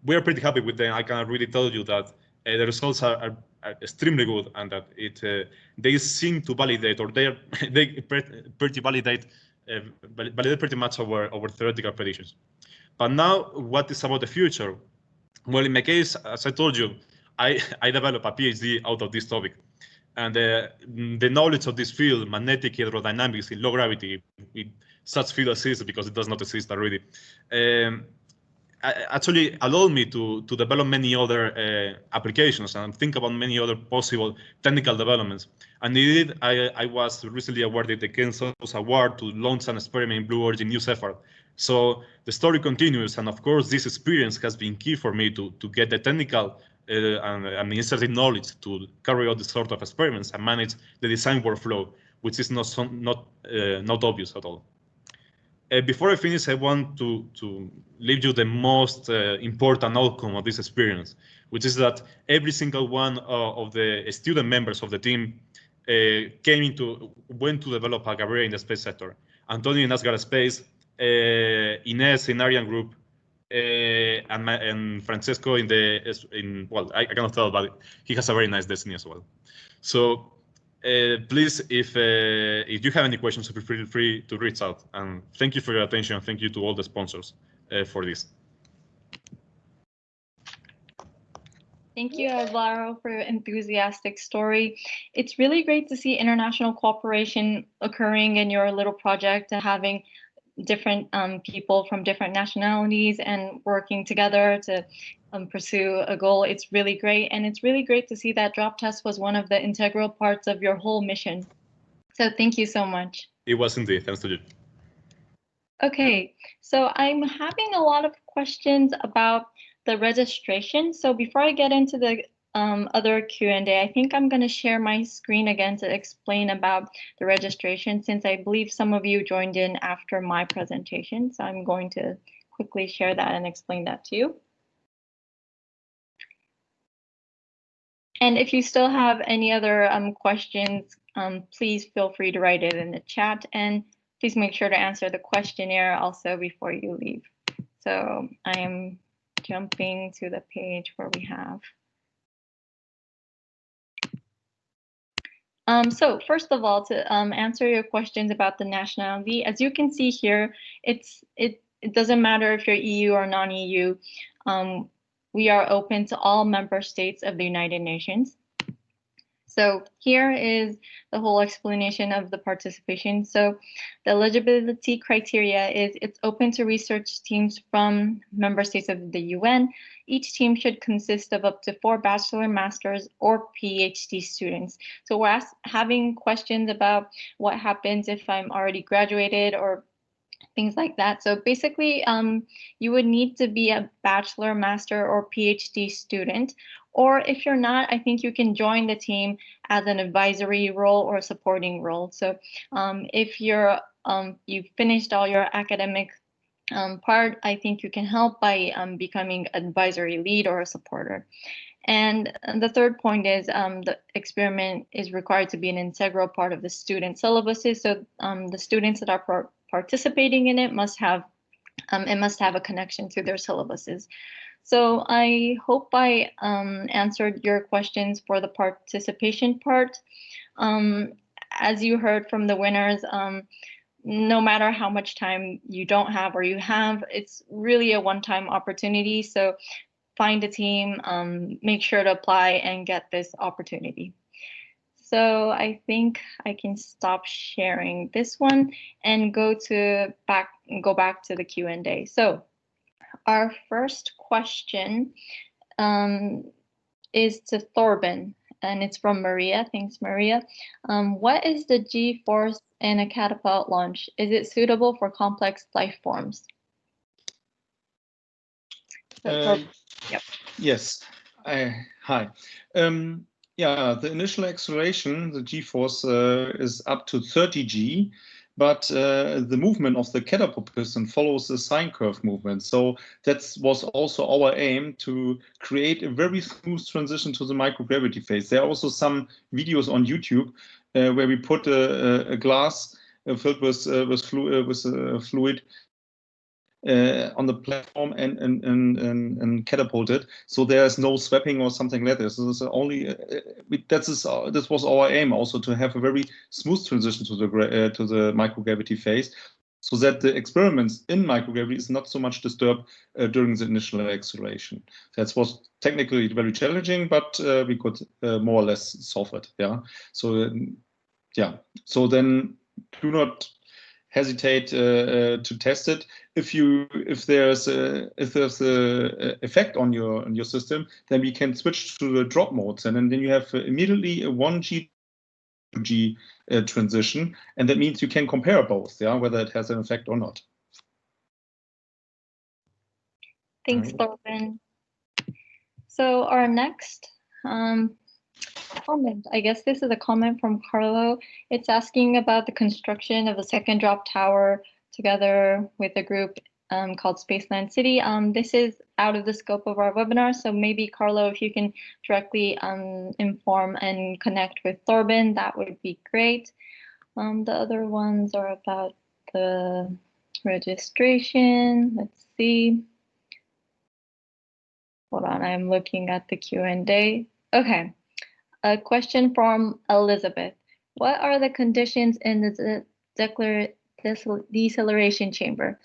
We are pretty happy with them. I can really tell you that the results are extremely good, and that they seem to validate, or they validate pretty much our theoretical predictions. But now, what is about the future? Well, in my case, as I told you, I developed a PhD out of this topic. And the knowledge of this field, magnetic hydrodynamics in low gravity, such field exists because it does not exist already, actually allowed me to develop many other applications and think about many other possible technical developments. And indeed, I was recently awarded the Kensos Award to launch an experiment in Blue Origin New Cephal. So the story continues, and of course, this experience has been key for me to get the technical and administrative knowledge to carry out this sort of experiments and manage the design workflow, which is not obvious at all. Before I finish, I want to leave you the most important outcome of this experience, which is that every single one of the student members of the team went to develop a career in the space sector. Antonio in Asgard Space, Ines in Ariane Group, and Francesco well, I cannot tell, but he has a very nice destiny as well. So please, if you have any questions, feel free to reach out. And thank you for your attention. Thank you to all the sponsors for this. Thank you, Alvaro, for your enthusiastic story. It's really great to see international cooperation occurring in your little project and having different people from different nationalities and working together to pursue a goal. It's really great. And it's really great to see that Drop TES was one of the integral parts of your whole mission. So thank you so much. It was indeed. Thanks to you. Okay, so I'm having a lot of questions about the registration. So before I get into the other Q&A, I think I'm going to share my screen again to explain about the registration, since I believe some of you joined in after my presentation. So I'm going to quickly share that and explain that to you. And if you still have any other questions, please feel free to write it in the chat, and please make sure to answer the questionnaire also before you leave. So I am jumping to the page where we have. So first of all, to answer your questions about the nationality, as you can see here, it doesn't matter if you're EU or non-EU. We are open to all member states of the United Nations. So here is the whole explanation of the participation. So the eligibility criteria is it's open to research teams from member states of the UN. Each team should consist of up to 4 bachelor, master's, or PhD students. So we're having questions about what happens if I'm already graduated or things like that. So basically, you would need to be a bachelor, master, or PhD student. Or if you're not, I think you can join the team as an advisory role or a supporting role. So if you've finished all your academic part, I think you can help by becoming advisory lead or a supporter. And the third point is the experiment is required to be an integral part of the student syllabuses. So the students that are participating in it must have a connection to their syllabuses. So I hope I answered your questions for the participation part. As you heard from the winners, no matter how much time you don't have or you have, it's really a one-time opportunity. So find a team, make sure to apply and get this opportunity. So I think I can stop sharing this one and go back to the Q&A. So our first question is to Thorben, and it's from Maria. Thanks, Maria. What is the G-force in a catapult launch? Is it suitable for complex life forms? Yep. Yes. Hi. Yeah, the initial acceleration, the G-force, is up to 30 G, but the movement of the catapult piston follows the sine curve movement. So that was also our aim, to create a very smooth transition to the microgravity phase. There are also some videos on YouTube where we put a glass filled with fluid on the platform and catapulted, so there's no swapping or something like this. This is only this was our aim, also to have a very smooth transition to the microgravity phase, so that the experiments in microgravity is not so much disturbed during the initial acceleration. That was technically very challenging, but we could more or less solve it. Yeah. So yeah. So then do not hesitate to test it. If there's a effect on your system, then we can switch to the drop modes, and then you have immediately a 1G to G transition, and that means you can compare both, yeah, whether it has an effect or not. Thanks, Thorben. So our next comment, I guess this is a comment from Carlo. It's asking about the construction of a second drop tower together with a group called Spaceland City. This is out of the scope of our webinar, so maybe Carlo, if you can directly inform and connect with Thorben, that would be great. The other ones are about the registration. Let's see. Hold on, I'm looking at the Q&A. Okay. A question from Elizabeth. What are the conditions in the deceleration chamber?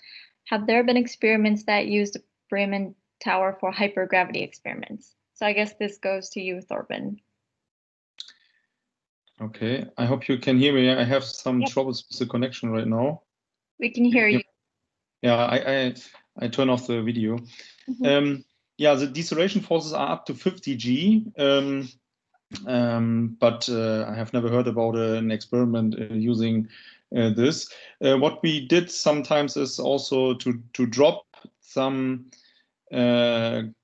Have there been experiments that used Bremen Tower for hypergravity experiments? So I guess this goes to you, Thorben. Okay, I hope you can hear me. I have some troubles with the connection right now. We can hear you. Yeah, I turn off the video. Mm-hmm. Yeah, the deceleration forces are up to 50 G. But I have never heard about an experiment using this. What we did sometimes is also to drop some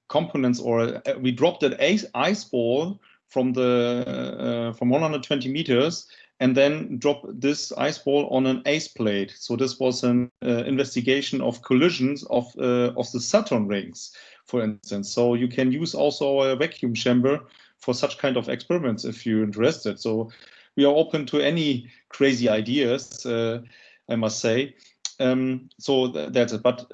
components, or we dropped an ice ball from 120 meters, and then drop this ice ball on an ice plate. So this was an investigation of collisions of the Saturn rings, for instance. So you can use also a vacuum chamber for such kind of experiments if you're interested. So we are open to any crazy ideas, I must say. So that's it. But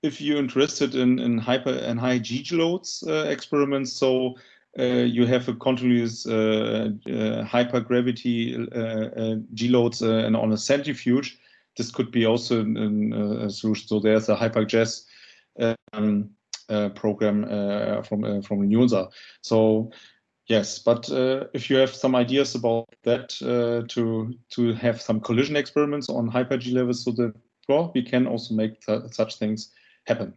if you're interested in hyper and high G loads experiments, so you have a continuous hypergravity G loads and on a centrifuge, this could be also a solution. So there's a HyperJazz program from UNOOSA. So yes, but if you have some ideas about that, to have some collision experiments on hyper G levels, so that we can also make such things happen.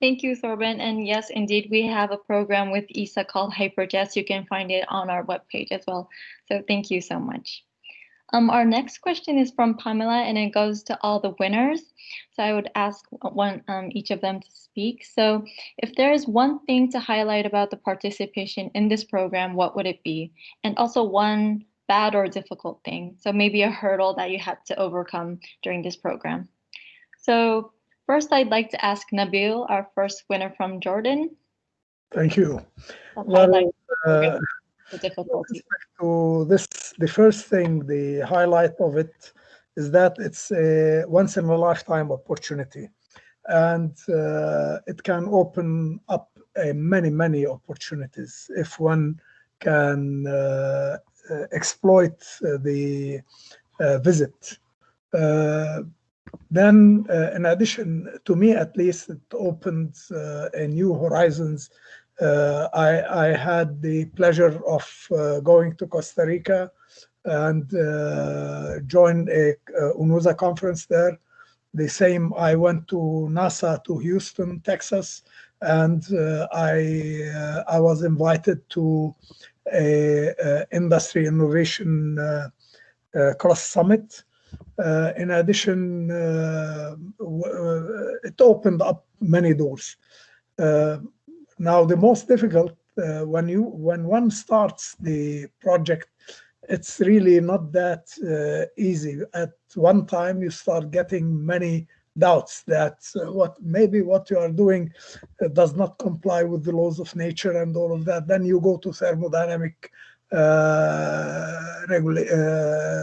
Thank you, Thorben. And yes, indeed, we have a program with ESA called HyperJazz. You can find it on our webpage as well. So thank you so much. Our next question is from Pamela, and it goes to all the winners. So I would ask each of them to speak. So if there is one thing to highlight about the participation in this program, what would it be? And also one bad or difficult thing. So maybe a hurdle that you had to overcome during this program. So first, I'd like to ask Nabil, our first winner from Jordan. Thank you. Well, the difficulty. To this, the first thing, the highlight of it is that it's a once in a lifetime opportunity, and it can open up many opportunities if one can exploit the visit. Then, in addition, to me at least, it opened a new horizons. I had the pleasure of going to Costa Rica and joined a UNOOSA conference there. The same, I went to NASA to Houston, Texas, and I was invited to a industry innovation cross summit. In addition, it opened up many doors. Now, the most difficult, when one starts the project, it's really not that easy. At one time, you start getting many doubts that maybe what you are doing does not comply with the laws of nature and all of that. Then you go to thermodynamic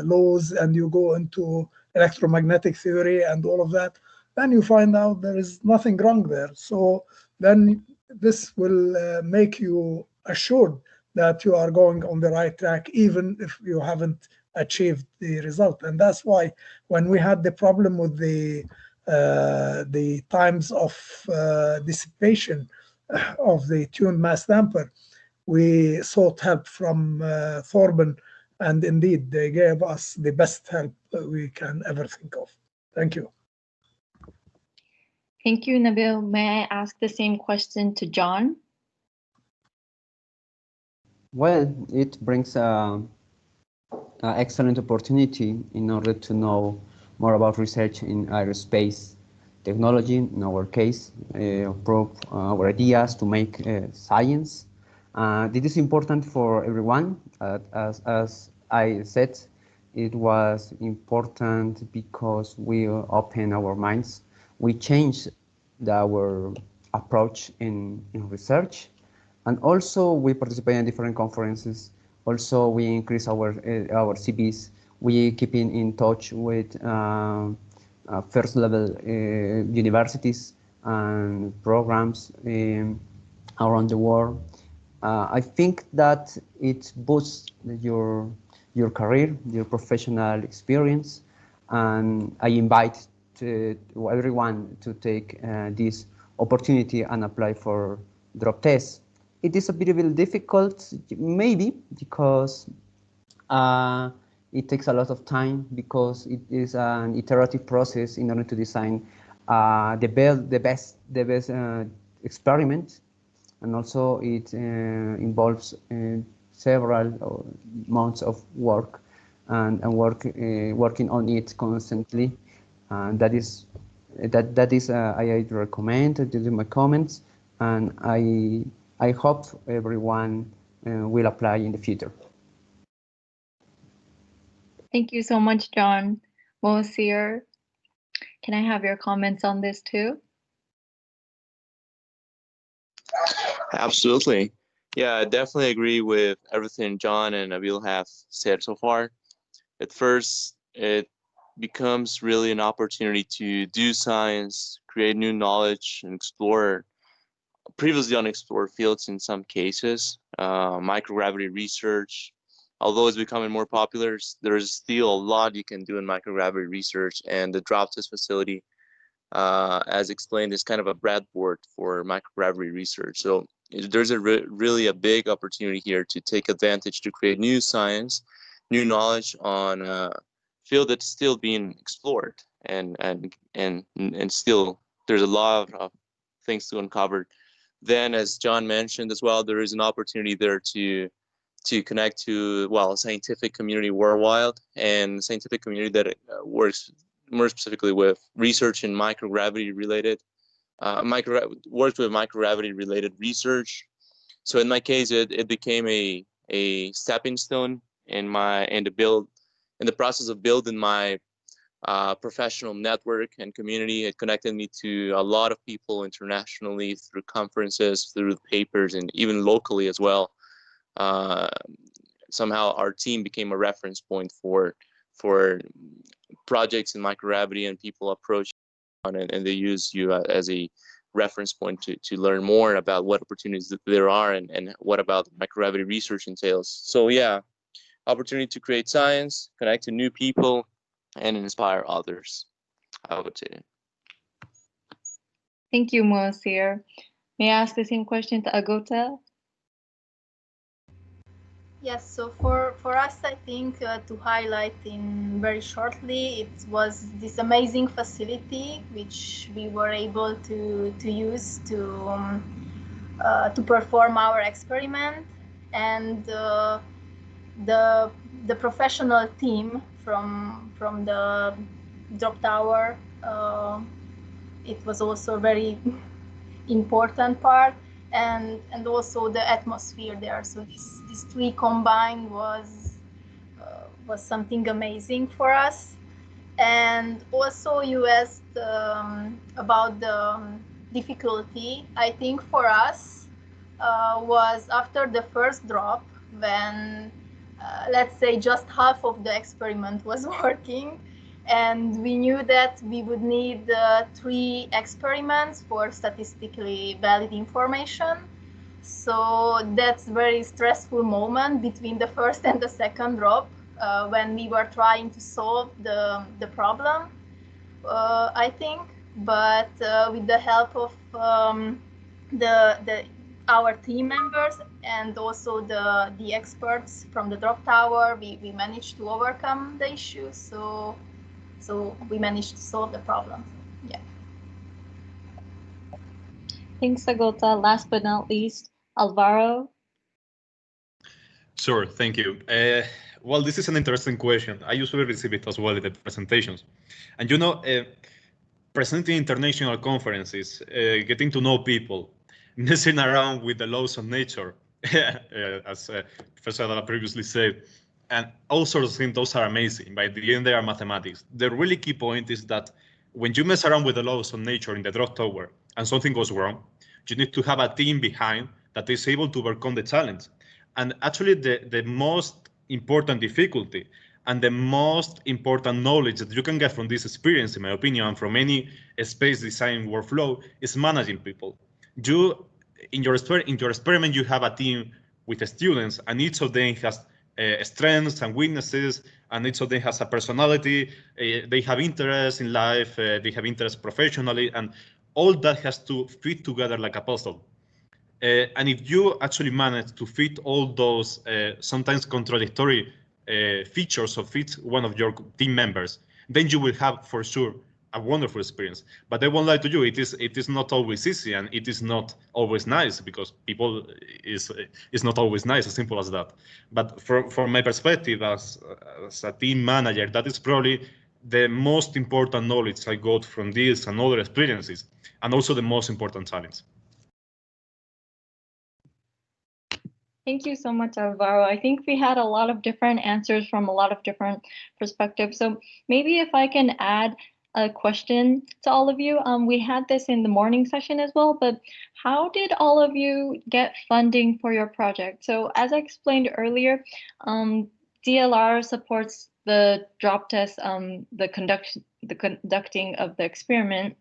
laws, and you go into electromagnetic theory and all of that. Then you find out there is nothing wrong there. So then this will make you assured that you are going on the right track, even if you haven't achieved the result. And that's why when we had the problem with the times of dissipation of the tuned mass damper, we sought help from Thorben, and indeed they gave us the best help we can ever think of. Thank you. Thank you, Nabil. May I ask the same question to John? Well, it brings an excellent opportunity in order to know more about research in aerospace technology, in our case, prove our ideas to make science. This is important for everyone. As I said, it was important because we open our minds. We changed our approach in research, and also we participate in different conferences. Also, we increase our CVs. We keep in touch with first level universities and programs around the world. I think that it boosts your career, your professional experience, and I invite everyone to take this opportunity and apply for Drop TES. It is a bit difficult, maybe, because it takes a lot of time, because it is an iterative process in order to design the best experiment, and also it involves several months of work and working on it constantly. That is I recommend. These are my comments, and I hope everyone will apply in the future. Thank you so much, John. Moasir, can I have your comments on this too? Absolutely. Yeah, I definitely agree with everything John and Nabil have said so far. At first, it becomes really an opportunity to do science, create new knowledge, and explore previously unexplored fields in some cases. Microgravity research, although it's becoming more popular, there is still a lot you can do in microgravity research, and the DropTES facility, as explained, is kind of a breadboard for microgravity research. So there's really a big opportunity here to take advantage to create new science, new knowledge on a field that's still being explored, and still there's a lot of things to uncover. Then, as John mentioned as well, there is an opportunity there to to connect to, well, scientific community worldwide and scientific community that works more specifically with research in microgravity related, works with microgravity related research. So in my case, it became a stepping stone in the process of building my professional network and community. It connected me to a lot of people internationally through conferences, through papers, and even locally as well. Somehow our team became a reference point for projects in microgravity, and people approach on it, and they use you as a reference point to learn more about what opportunities there are and what about microgravity research entails. So yeah, opportunity to create science, connect to new people, and inspire others, I would say. Thank you, Moasir. May I ask the same question to Agota? Yes, so for us, I think to highlight in very shortly, it was this amazing facility which we were able to use to perform our experiment, and the professional team from the Drop Tower. It was also a very important part, and also the atmosphere there. So these three combined was something amazing for us. And also you asked about the difficulty. I think for us was after the first drop, when let's say just half of the experiment was working, and we knew that we would need 3 experiments for statistically valid information. So that's a very stressful moment between the first and the second drop, when we were trying to solve the problem, I think. But with the help of our team members and also the experts from the Drop Tower, we managed to overcome the issue. So we managed to solve the problem. Yeah. Thanks, Agota. Last but not least, Alvaro. Sure, thank you. Well, this is an interesting question. I usually receive it as well in the presentations. And you know, presenting international conferences, getting to know people, messing around with the laws of nature, as Professor Adala previously said, and all sorts of things, those are amazing. By the end, they are mathematics. The really key point is that when you mess around with the laws of nature in the Drop Tower and something goes wrong, you need to have a team behind that is able to overcome the challenge. And actually, the most important difficulty and the most important knowledge that you can get from this experience, in my opinion, and from any space design workflow, is managing people. You, in your experiment, you have a team with the students, and each of them has strengths and weaknesses, and each of them has a personality. They have interests in life, they have interests professionally, and all that has to fit together like a puzzle. And if you actually manage to fit all those sometimes contradictory features of each one of your team members, then you will have for sure a wonderful experience. But I won't lie to you, it is not always easy, and it is not always nice, because people is not always nice, as simple as that. But from my perspective as a team manager, that is probably the most important knowledge I got from this and other experiences, and also the most important challenge. Thank you so much, Alvaro. I think we had a lot of different answers from a lot of different perspectives. So maybe if I can add a question to all of you. We had this in the morning session as well, but how did all of you get funding for your project? So as I explained earlier, DLR supports the drop test, the conducting of the experiment.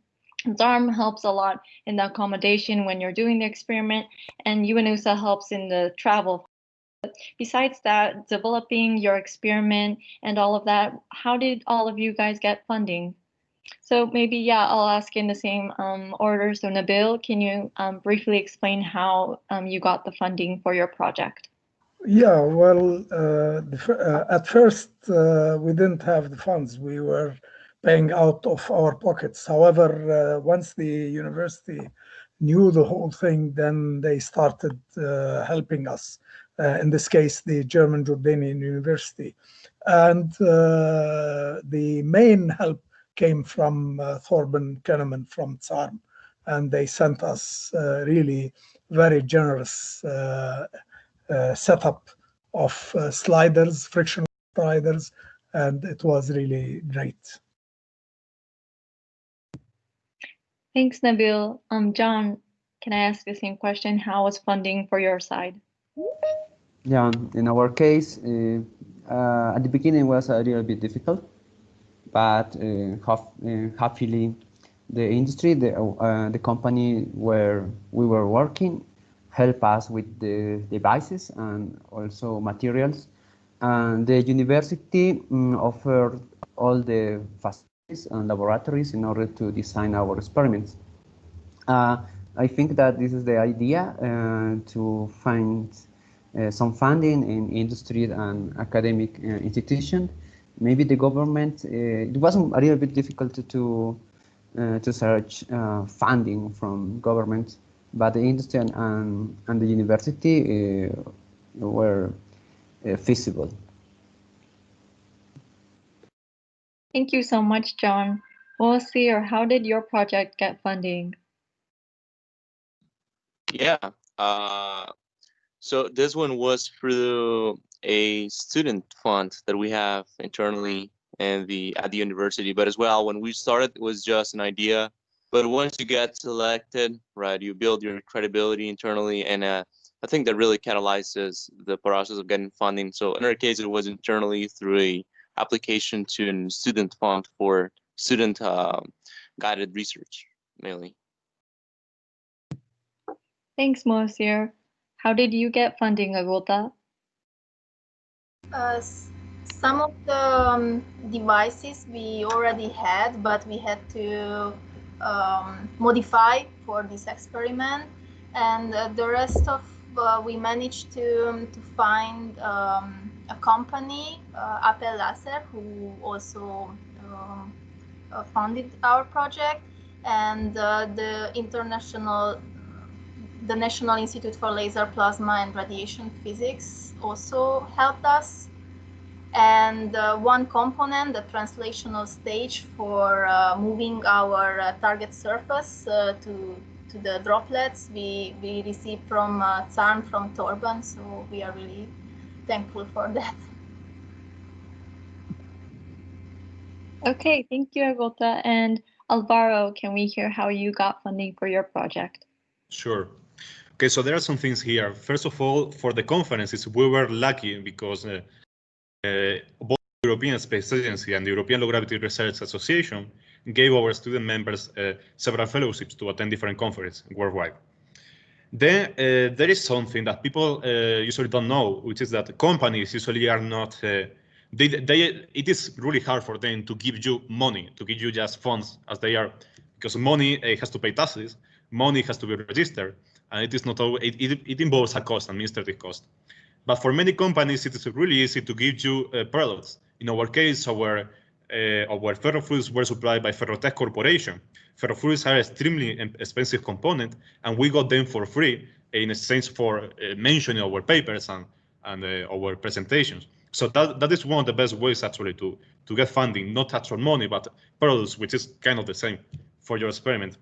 ZARM helps a lot in the accommodation when you're doing the experiment, and UNOOSA helps in the travel. Besides that, developing your experiment and all of that, how did all of you guys get funding? So maybe, yeah, I'll ask in the same order. So Nabil, can you briefly explain how you got the funding for your project? Yeah, well, at first, we didn't have the funds. We were paying out of our pockets. However, once the university knew the whole thing, then they started helping us in this case, the German Jordanian University. And the main help came from Thorben Kahneman from ZARM, and they sent us really very generous setup of sliders, frictional sliders, and it was really great. Thanks, Nabil. John, can I ask the same question? How was funding for your side? Yeah, in our case, at the beginning was a little bit difficult, but happily, the industry, the company where we were working, helped us with the devices and also materials, and the university offered all the facilities and laboratories in order to design our experiments. I think that this is the idea to find some funding in industry and academic institution. Maybe the government, it was a little bit difficult to search funding from government, but the industry and the university were feasible. Thank you so much, John. Moasir, how did your project get funding? Yeah, so this one was through a student fund that we have internally at the university, but as well, when we started, it was just an idea. But once you get selected, right, you build your credibility internally, and I think that really catalyzes the process of getting funding. So in our case, it was internally through a application to a student fund for student guided research, mainly. Thanks, Moasir. How did you get funding, Agota? Some of the devices we already had, but we had to modify for this experiment, and the rest of we managed to find a company, Apple Laser, who also funded our project, and the National Institute for Laser, Plasma and Radiation Physics also helped us. And one component, the translational stage for moving our target surface to the droplets, we received from ZARM from Thorben, so we are really thankful for that. Okay, thank you, Agota. And Alvaro, can we hear how you got funding for your project? Sure. Okay, so there are some things here. First of all, for the conferences, we were lucky because both the European Space Agency and the European Low Gravity Research Association gave our student members several fellowships to attend different conferences worldwide. Then there is something that people usually don't know, which is that companies usually are not, it is really hard for them to give you money, to give you just funds as they are, because money has to pay taxes, money has to be registered, and it is not always, it involves a cost, administrative cost. But for many companies, it is really easy to give you products. In our case, our ferrofluids were supplied by Ferrotech Corporation. Ferrofluids are an extremely expensive component, and we got them for free in exchange for mentioning our papers and our presentations. So that is one of the best ways actually to get funding, not actual money, but products, which is kind of the same for your experiment.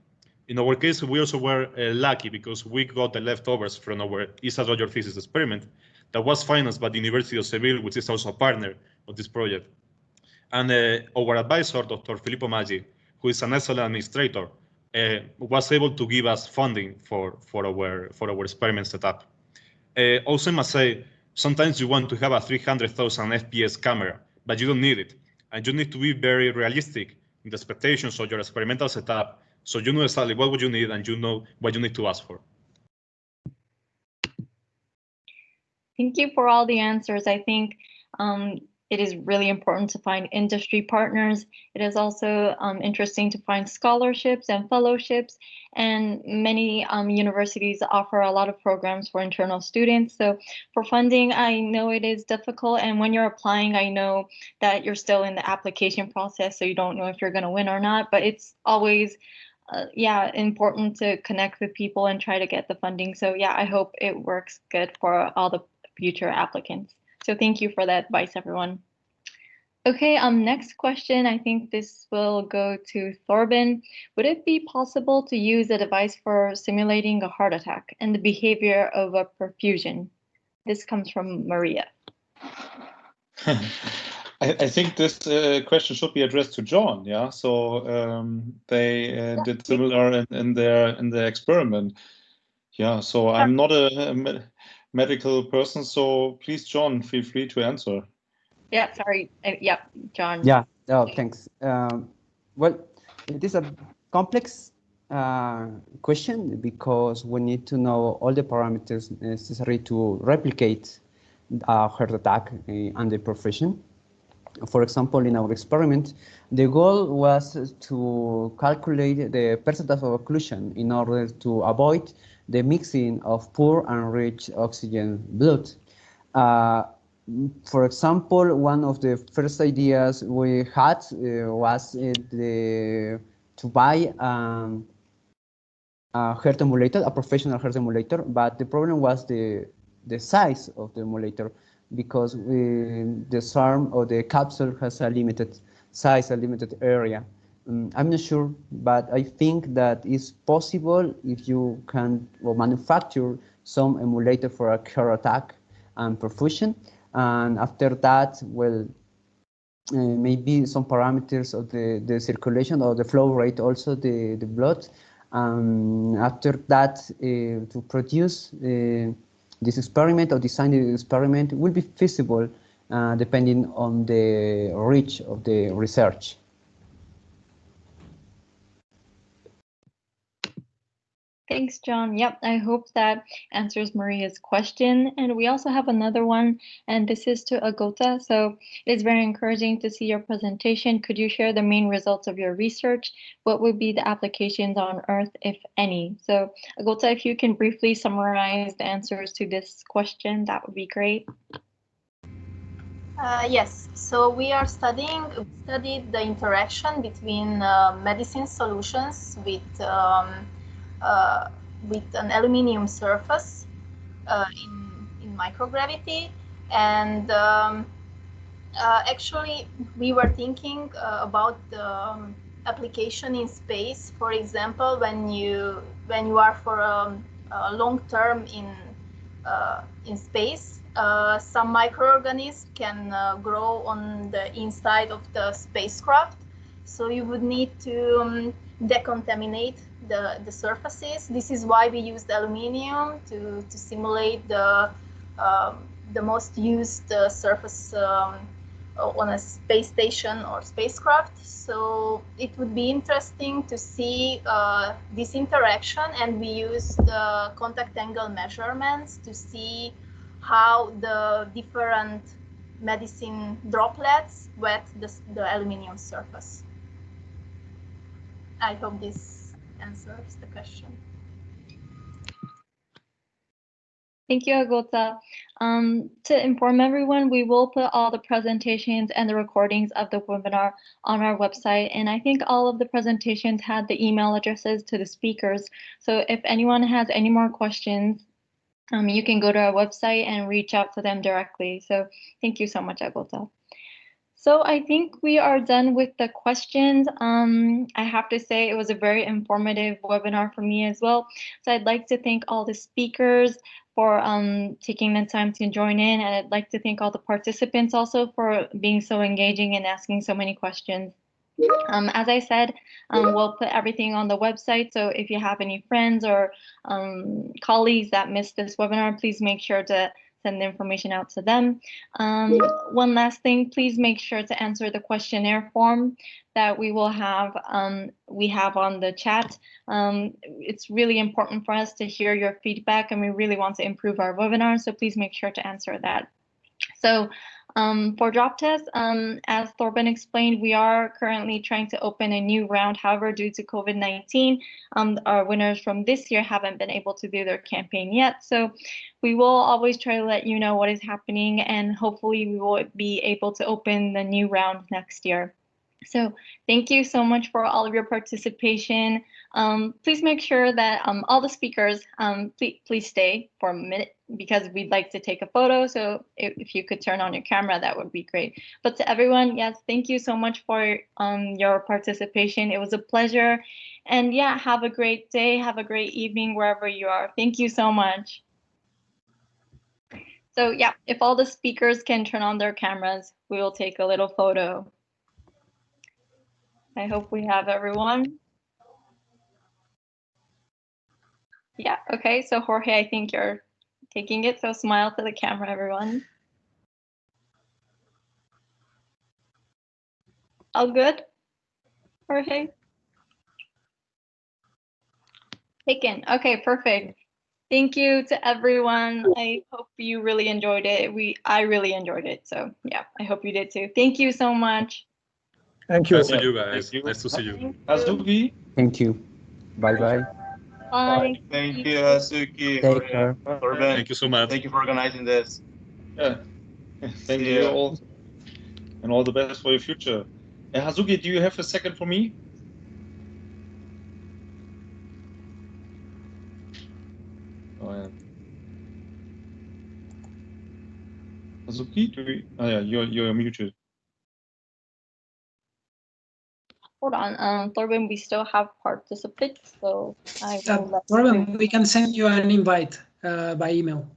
In our case, we also were lucky because we got the leftovers from our ESA Roger Physics experiment that was financed by the University of Seville, which is also a partner of this project. And our advisor, Dr. Filippo Maggi, who is an excellent administrator, was able to give us funding for our experiment setup. Also, I must say, sometimes you want to have a 300,000 FPS camera, but you don't need it. And you need to be very realistic in the expectations of your experimental setup, so you know exactly what would you need and you know what you need to ask for. Thank you for all the answers. I think it is really important to find industry partners. It is also interesting to find scholarships and fellowships, and many universities offer a lot of programs for internal students. So for funding, I know it is difficult, and when you're applying, I know that you're still in the application process, so you don't know if you're going to win or not, but it's always important to connect with people and try to get the funding. So yeah, I hope it works good for all the future applicants. So thank you for that advice, everyone. Okay, next question. I think this will go to Thorben. Would it be possible to use a device for simulating a heart attack and the behavior of a perfusion? This comes from Maria. I think this question should be addressed to John. Yeah, so they did similar in their experiment. Yeah, so I'm not a medical person, so please, John, feel free to answer. Yeah, sorry. Yeah, John. Yeah, oh, thanks. Well, it is a complex question because we need to know all the parameters necessary to replicate a heart attack under perfusion. For example, in our experiment, the goal was to calculate the percentage of occlusion in order to avoid the mixing of poor and rich oxygen blood. For example, one of the first ideas we had was to buy a heart emulator, a professional heart emulator, but the problem was the size of the emulator, because the ZARM or the capsule has a limited size, a limited area. I'm not sure, but I think that it's possible if you can manufacture some emulator for a heart attack and perfusion. And after that, well, maybe some parameters of the circulation or the flow rate, also the blood. After that, to produce this experiment or design the experiment will be feasible depending on the reach of the research. Thanks, John. Yep, I hope that answers Maria's question. And we also have another one, and this is to Agota. So it's very encouraging to see your presentation. Could you share the main results of your research? What would be the applications on Earth, if any? So Agota, if you can briefly summarize the answers to this question, that would be great. Yes, so we studied the interaction between medicine solutions with an aluminium surface in microgravity, and actually we were thinking about the application in space. For example, when you are for a long term in space, some microorganisms can grow on the inside of the spacecraft, so you would need to decontaminate the surfaces. This is why we used aluminium to simulate the most used surface on a space station or spacecraft. So it would be interesting to see this interaction, and we used contact angle measurements to see how the different medicine droplets wet the aluminium surface. I hope this answers the question. Thank you, Agota. To inform everyone, we will put all the presentations and the recordings of the webinar on our website. And I think all of the presentations had the email addresses to the speakers. So if anyone has any more questions, you can go to our website and reach out to them directly. So thank you so much, Agota. So I think we are done with the questions. I have to say it was a very informative webinar for me as well. So I'd like to thank all the speakers for taking the time to join in, and I'd like to thank all the participants also for being so engaging and asking so many questions. As I said, we'll put everything on the website, so if you have any friends or colleagues that missed this webinar, please make sure to send the information out to them. One last thing, please make sure to answer the questionnaire form that we have on the chat. It's really important for us to hear your feedback, and we really want to improve our webinar, so please make sure to answer that. So for Drop TES, as Thorben explained, we are currently trying to open a new round. However, due to COVID-19, our winners from this year haven't been able to do their campaign yet. So we will always try to let you know what is happening, and hopefully we will be able to open the new round next year. So thank you so much for all of your participation. Please make sure that all the speakers, please stay for a minute because we'd like to take a photo. So if you could turn on your camera, that would be great. But to everyone, yes, thank you so much for your participation. It was a pleasure. And yeah, have a great day. Have a great evening wherever you are. Thank you so much. So yeah, if all the speakers can turn on their cameras, we will take a little photo. I hope we have everyone. Yeah, okay, so Jorge, I think you're taking it, so smile to the camera, everyone. All good, Jorge? Taken, okay, perfect. Thank you to everyone. I hope you really enjoyed it. I really enjoyed it, so yeah, I hope you did too. Thank you so much. Thank you. Nice to see you guys. Thank you. Nice to see you. Hazuki. Thank you. Bye-bye. Bye. Thank you, Hazuki. Take care. Torben, Thank you so much. thank you for organizing this. Yeah. Thank See you ya. all. And all the best for your future. Hazuki, do you have a second for me? Oh, yeah. Hazuki, do we? Oh, yeah, you're muted. Hold on, Torben, we still have participants, so I will let Torben, you. we can send you an invite by email.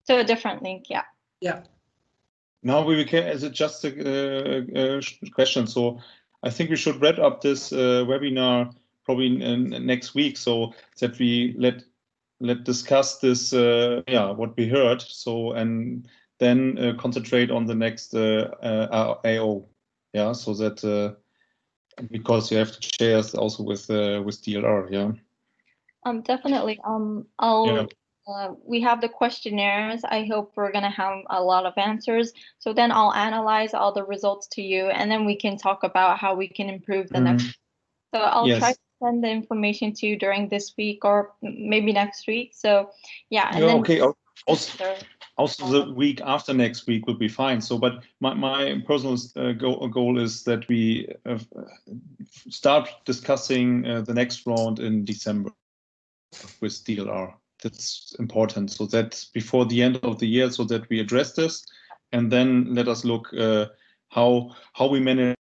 To a different link, yeah. Yeah. Now we can, as it just a question. So I think we should wrap up this webinar probably next week, so that we let discuss this, what we heard. So and then concentrate on the next AO. Yeah, so that because you have to share also with DLR. Yeah. Definitely. We have the questionnaires. I hope we're gonna have a lot of answers. So then I'll analyze all the results to you, and then we can talk about how we can improve the next. So I'll try to send the information to you during this week or maybe next week. So yeah, and then okay. Also, the week after next week will be fine. So, but my personal goal is that we start discussing the next round in December with DLR. That's important. So that before the end of the year, so that we address this, and then let us look how we manage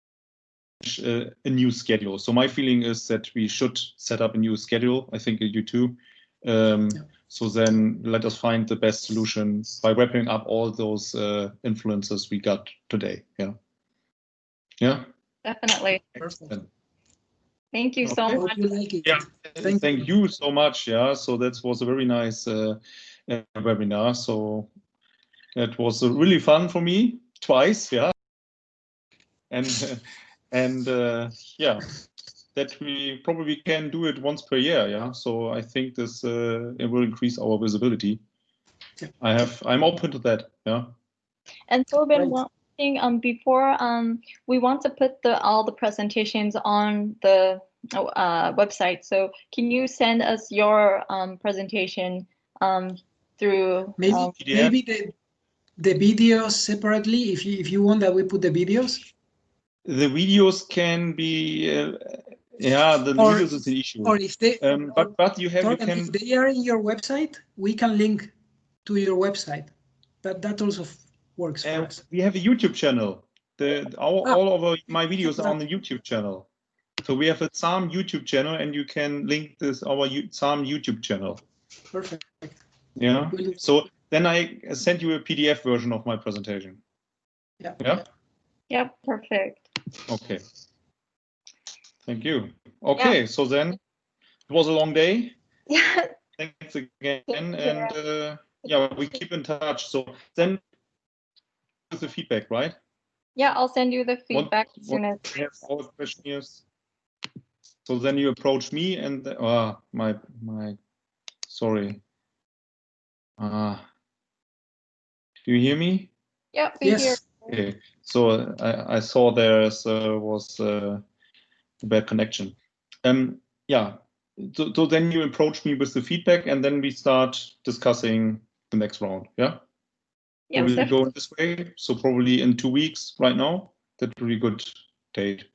a new schedule. So my feeling is that we should set up a new schedule. I think you too. So then let us find the best solution by wrapping up all those influences we got today. Yeah. Yeah. Definitely. Perfect. Thank you so much. You like it. Yeah. Thank you so much. Yeah. So that was a very nice webinar. So that was really fun for me twice. Yeah. And yeah, that we probably can do it once per year. Yeah. So I think this it will increase our visibility. Yeah. I'm open to that. Yeah. And Torben, one thing before we want to put all the presentations on the website. So can you send us your presentation through maybe the videos separately if you want that we put the videos? The videos can be the videos is an issue. Or if they but you have Torben, if they are in your website, we can link to your website. That also works for us. We have a YouTube channel. All of my videos are on the YouTube channel. So we have a ZARM YouTube channel, and you can link this our ZARM YouTube channel. Perfect. Yeah. So then I send you a PDF version of my presentation. Yeah. Yeah. Yep. Perfect. Okay. Thank you. Okay. Yeah. So then it was a long day. Yeah. Thanks again, and yeah, we keep in touch. So then with the feedback, right? Yeah, I'll send you the feedback as soon as we have all the questionnaires. So then you approach me, and my sorry. Do you hear me? Yeah, we hear. Okay. So I saw there was a bad connection. Yeah. So then you approach me with the feedback, and then we start discussing the next round. Yeah. Yeah. We go this way. So probably in 2 weeks right now. That would be a good date.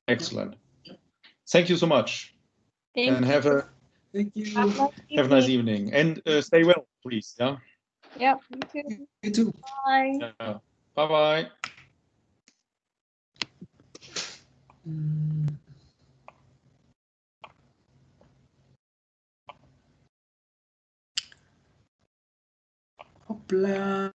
Excellent. Thank you so much. Thank Have a Thank you. have a nice evening, and stay well, please. Yeah. Yep, you too. You too. Bye. Yeah. Bye bye. Hopla.